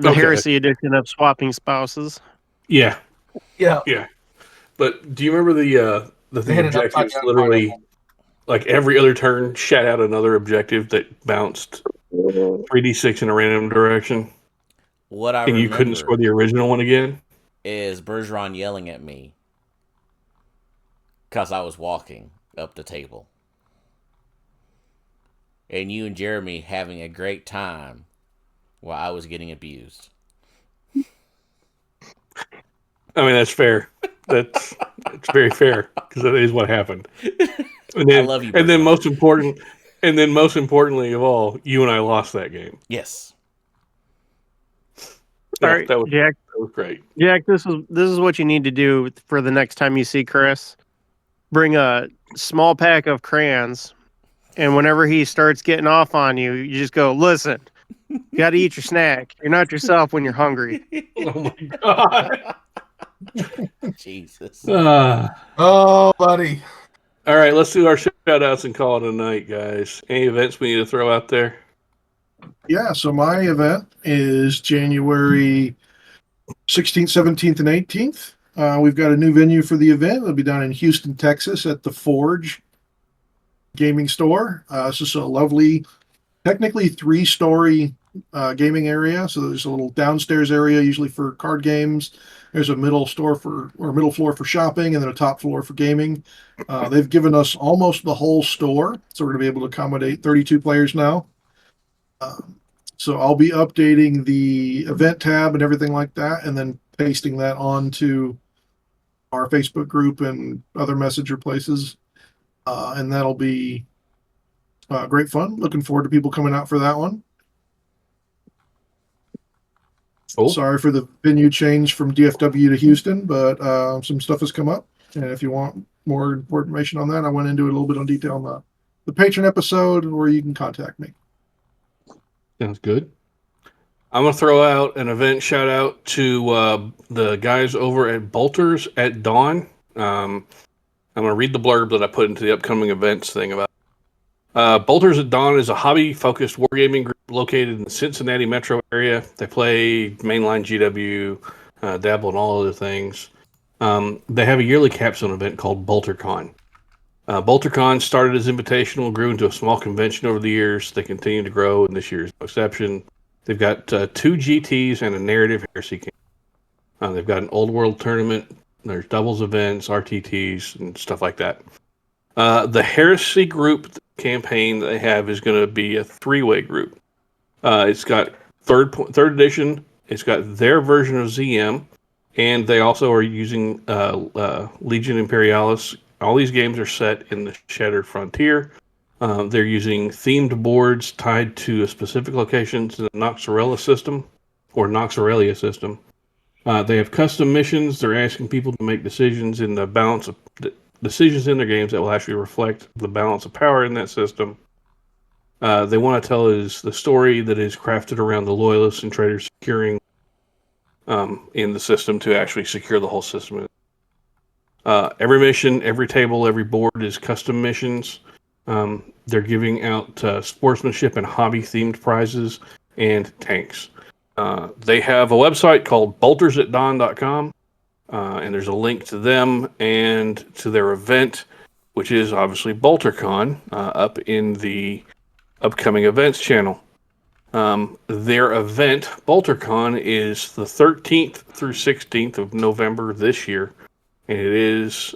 Okay. Heresy edition of swapping spouses. Yeah, Yeah. but do you remember the They had an objectives upside down literally pineapple. like every other turn shot out another objective that bounced 3d6 in a random direction? What I And you couldn't remember score the original one again? is Bergeron yelling at me because I was walking up the table. And you and Jeremy having a great time while I was getting abused. I mean, that's fair. It's very fair because that is what happened. And then, I love you, and then Bergeron. most importantly of all, you and I lost that game. Yes. All right, that was great. Jack, this is what you need to do for the next time you see Chris. Bring a small pack of crayons, and whenever he starts getting off on you, you just go, listen, you got to eat your snack. You're not yourself when you're hungry. Oh my god. Jesus. Oh, buddy. All right, let's do our shout outs and call it a night, guys. Any events we need to throw out there? Yeah, so my event is January 16th, 17th, and 18th. We've got a new venue for the event. It'll be down in Houston, Texas at the Forge Gaming Store. It's just a lovely, technically 3-story gaming area. So there's a little downstairs area, usually for card games. There's a middle floor for shopping, and then a top floor for gaming. They've given us almost the whole store, so we're going to be able to accommodate 32 players now. So I'll be updating the event tab and everything like that, and then pasting that onto our Facebook group and other messenger places. And that'll be great fun. Looking forward to people coming out for that one. Cool. Sorry for the venue change from DFW to Houston, but some stuff has come up. And if you want more information on that, I went into it a little bit on detail on the patron episode where you can contact me. Sounds good. I'm going to throw out an event shout out to the guys over at Bolters at Dawn. I'm going to read the blurb that I put into the upcoming events thing about Bolters at Dawn is a hobby-focused wargaming group located in the Cincinnati metro area. They play mainline GW, dabble in all other things. They have a yearly capstone event called BolterCon. BolterCon started as invitational, grew into a small convention over the years. They continue to grow, and this year is no exception. They've got 2 GTs and a narrative heresy camp. They've got an old world tournament. There's doubles events, RTTs, and stuff like that. The heresy group campaign that they have is going to be a 3-way group. It's got third edition. It's got their version of ZM, and they also are using Legion Imperialis. All these games are set in the Shattered Frontier. They're using themed boards tied to a specific location to the Nox Aurelia system. They have custom missions. They're asking people to make decisions in their games that will actually reflect the balance of power in that system. They want to tell is the story that is crafted around the loyalists and traitors securing in the system to actually secure the whole system. Every mission, every table, every board is custom missions. They're giving out sportsmanship and hobby-themed prizes and tanks. They have a website called boltersatdawn.com, and there's a link to them and to their event, which is obviously BolterCon, up in the upcoming events channel. Their event, BolterCon, is the 13th through 16th of November this year, and it is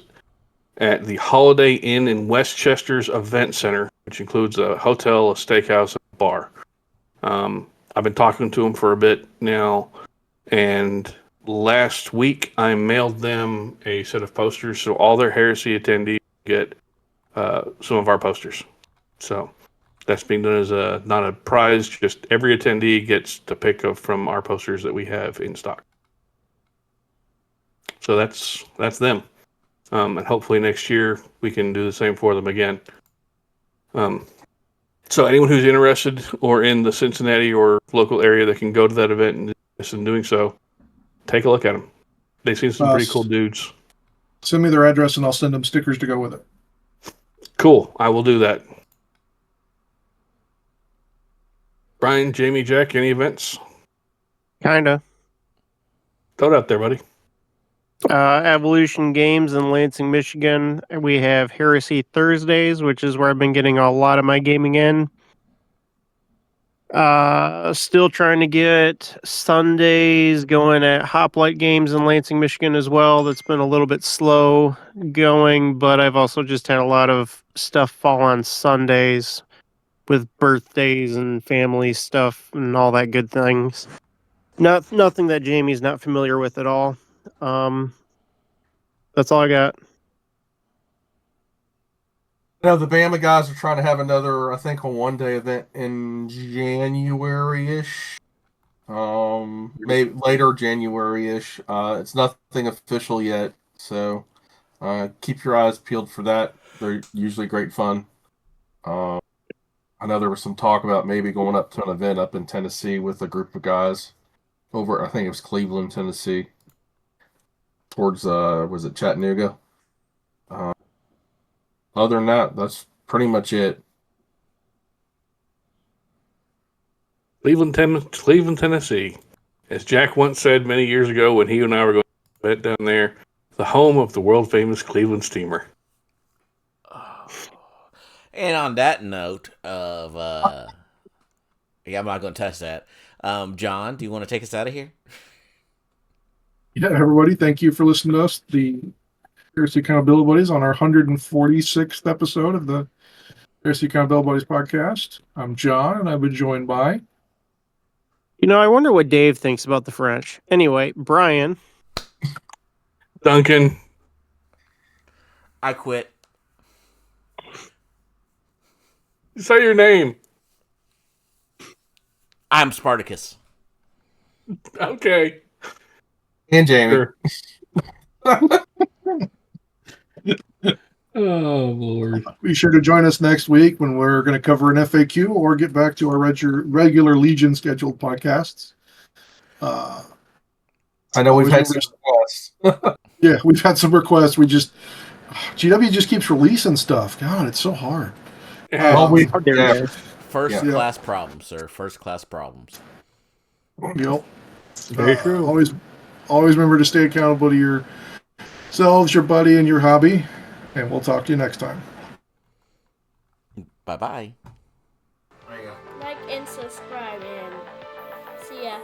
at the Holiday Inn in Westchester's Event Center, which includes a hotel, a steakhouse, and a bar. I've been talking to them for a bit now, and last week I mailed them a set of posters, so all their Heresy attendees get some of our posters. So that's being done as not a prize, just every attendee gets to pick up from our posters that we have in stock. So that's them. And hopefully next year we can do the same for them again. So anyone who's interested or in the Cincinnati or local area that can go to that event and is interested in doing so, take a look at them. They seem some pretty cool dudes. Send me their address and I'll send them stickers to go with it. Cool. I will do that. Brian, Jamie, Jack, any events? Kinda. Throw it out there, buddy. Evolution Games in Lansing, Michigan. We have Heresy Thursdays, which is where I've been getting a lot of my gaming in. Still trying to get Sundays going at Hoplite Games in Lansing, Michigan as well. That's been a little bit slow going, but I've also just had a lot of stuff fall on Sundays with birthdays and family stuff and all that good things. Nothing that Jamie's not familiar with at all. That's all I got. The Bama guys are trying to have another, I think, a one-day event in January-ish. Maybe later January-ish. It's nothing official yet, so keep your eyes peeled for that. They're usually great fun. I know there was some talk about maybe going up to an event up in Tennessee with a group of guys over, I think it was Cleveland, Tennessee, towards, was it Chattanooga? Other than that, that's pretty much it. Cleveland, Tennessee. As Jack once said many years ago when he and I were going to bed down there, the home of the world-famous Cleveland steamer. And on that note of, yeah, I'm not going to touch that. John, do you want to take us out of here? Yeah, everybody, thank you for listening to us, the Heresy Accountability Buddies, on our 146th episode of the Heresy Accountability Buddies podcast. I'm John, and I've been joined by... I wonder what Dave thinks about the French. Anyway, Brian. Duncan. I quit. Say your name. I'm Spartacus. Okay. And Jamie. Sure. Oh, Lord. Be sure to join us next week when we're going to cover an FAQ or get back to our regular Legion scheduled podcasts. I know we've had some requests. Yeah, we've had some requests. GW just keeps releasing stuff. God, it's so hard. First class problems, sir. First class problems. Yep. Very true. Always remember to stay accountable to yourselves, your buddy, and your hobby. And we'll talk to you next time. Bye-bye. Like and subscribe, and see ya.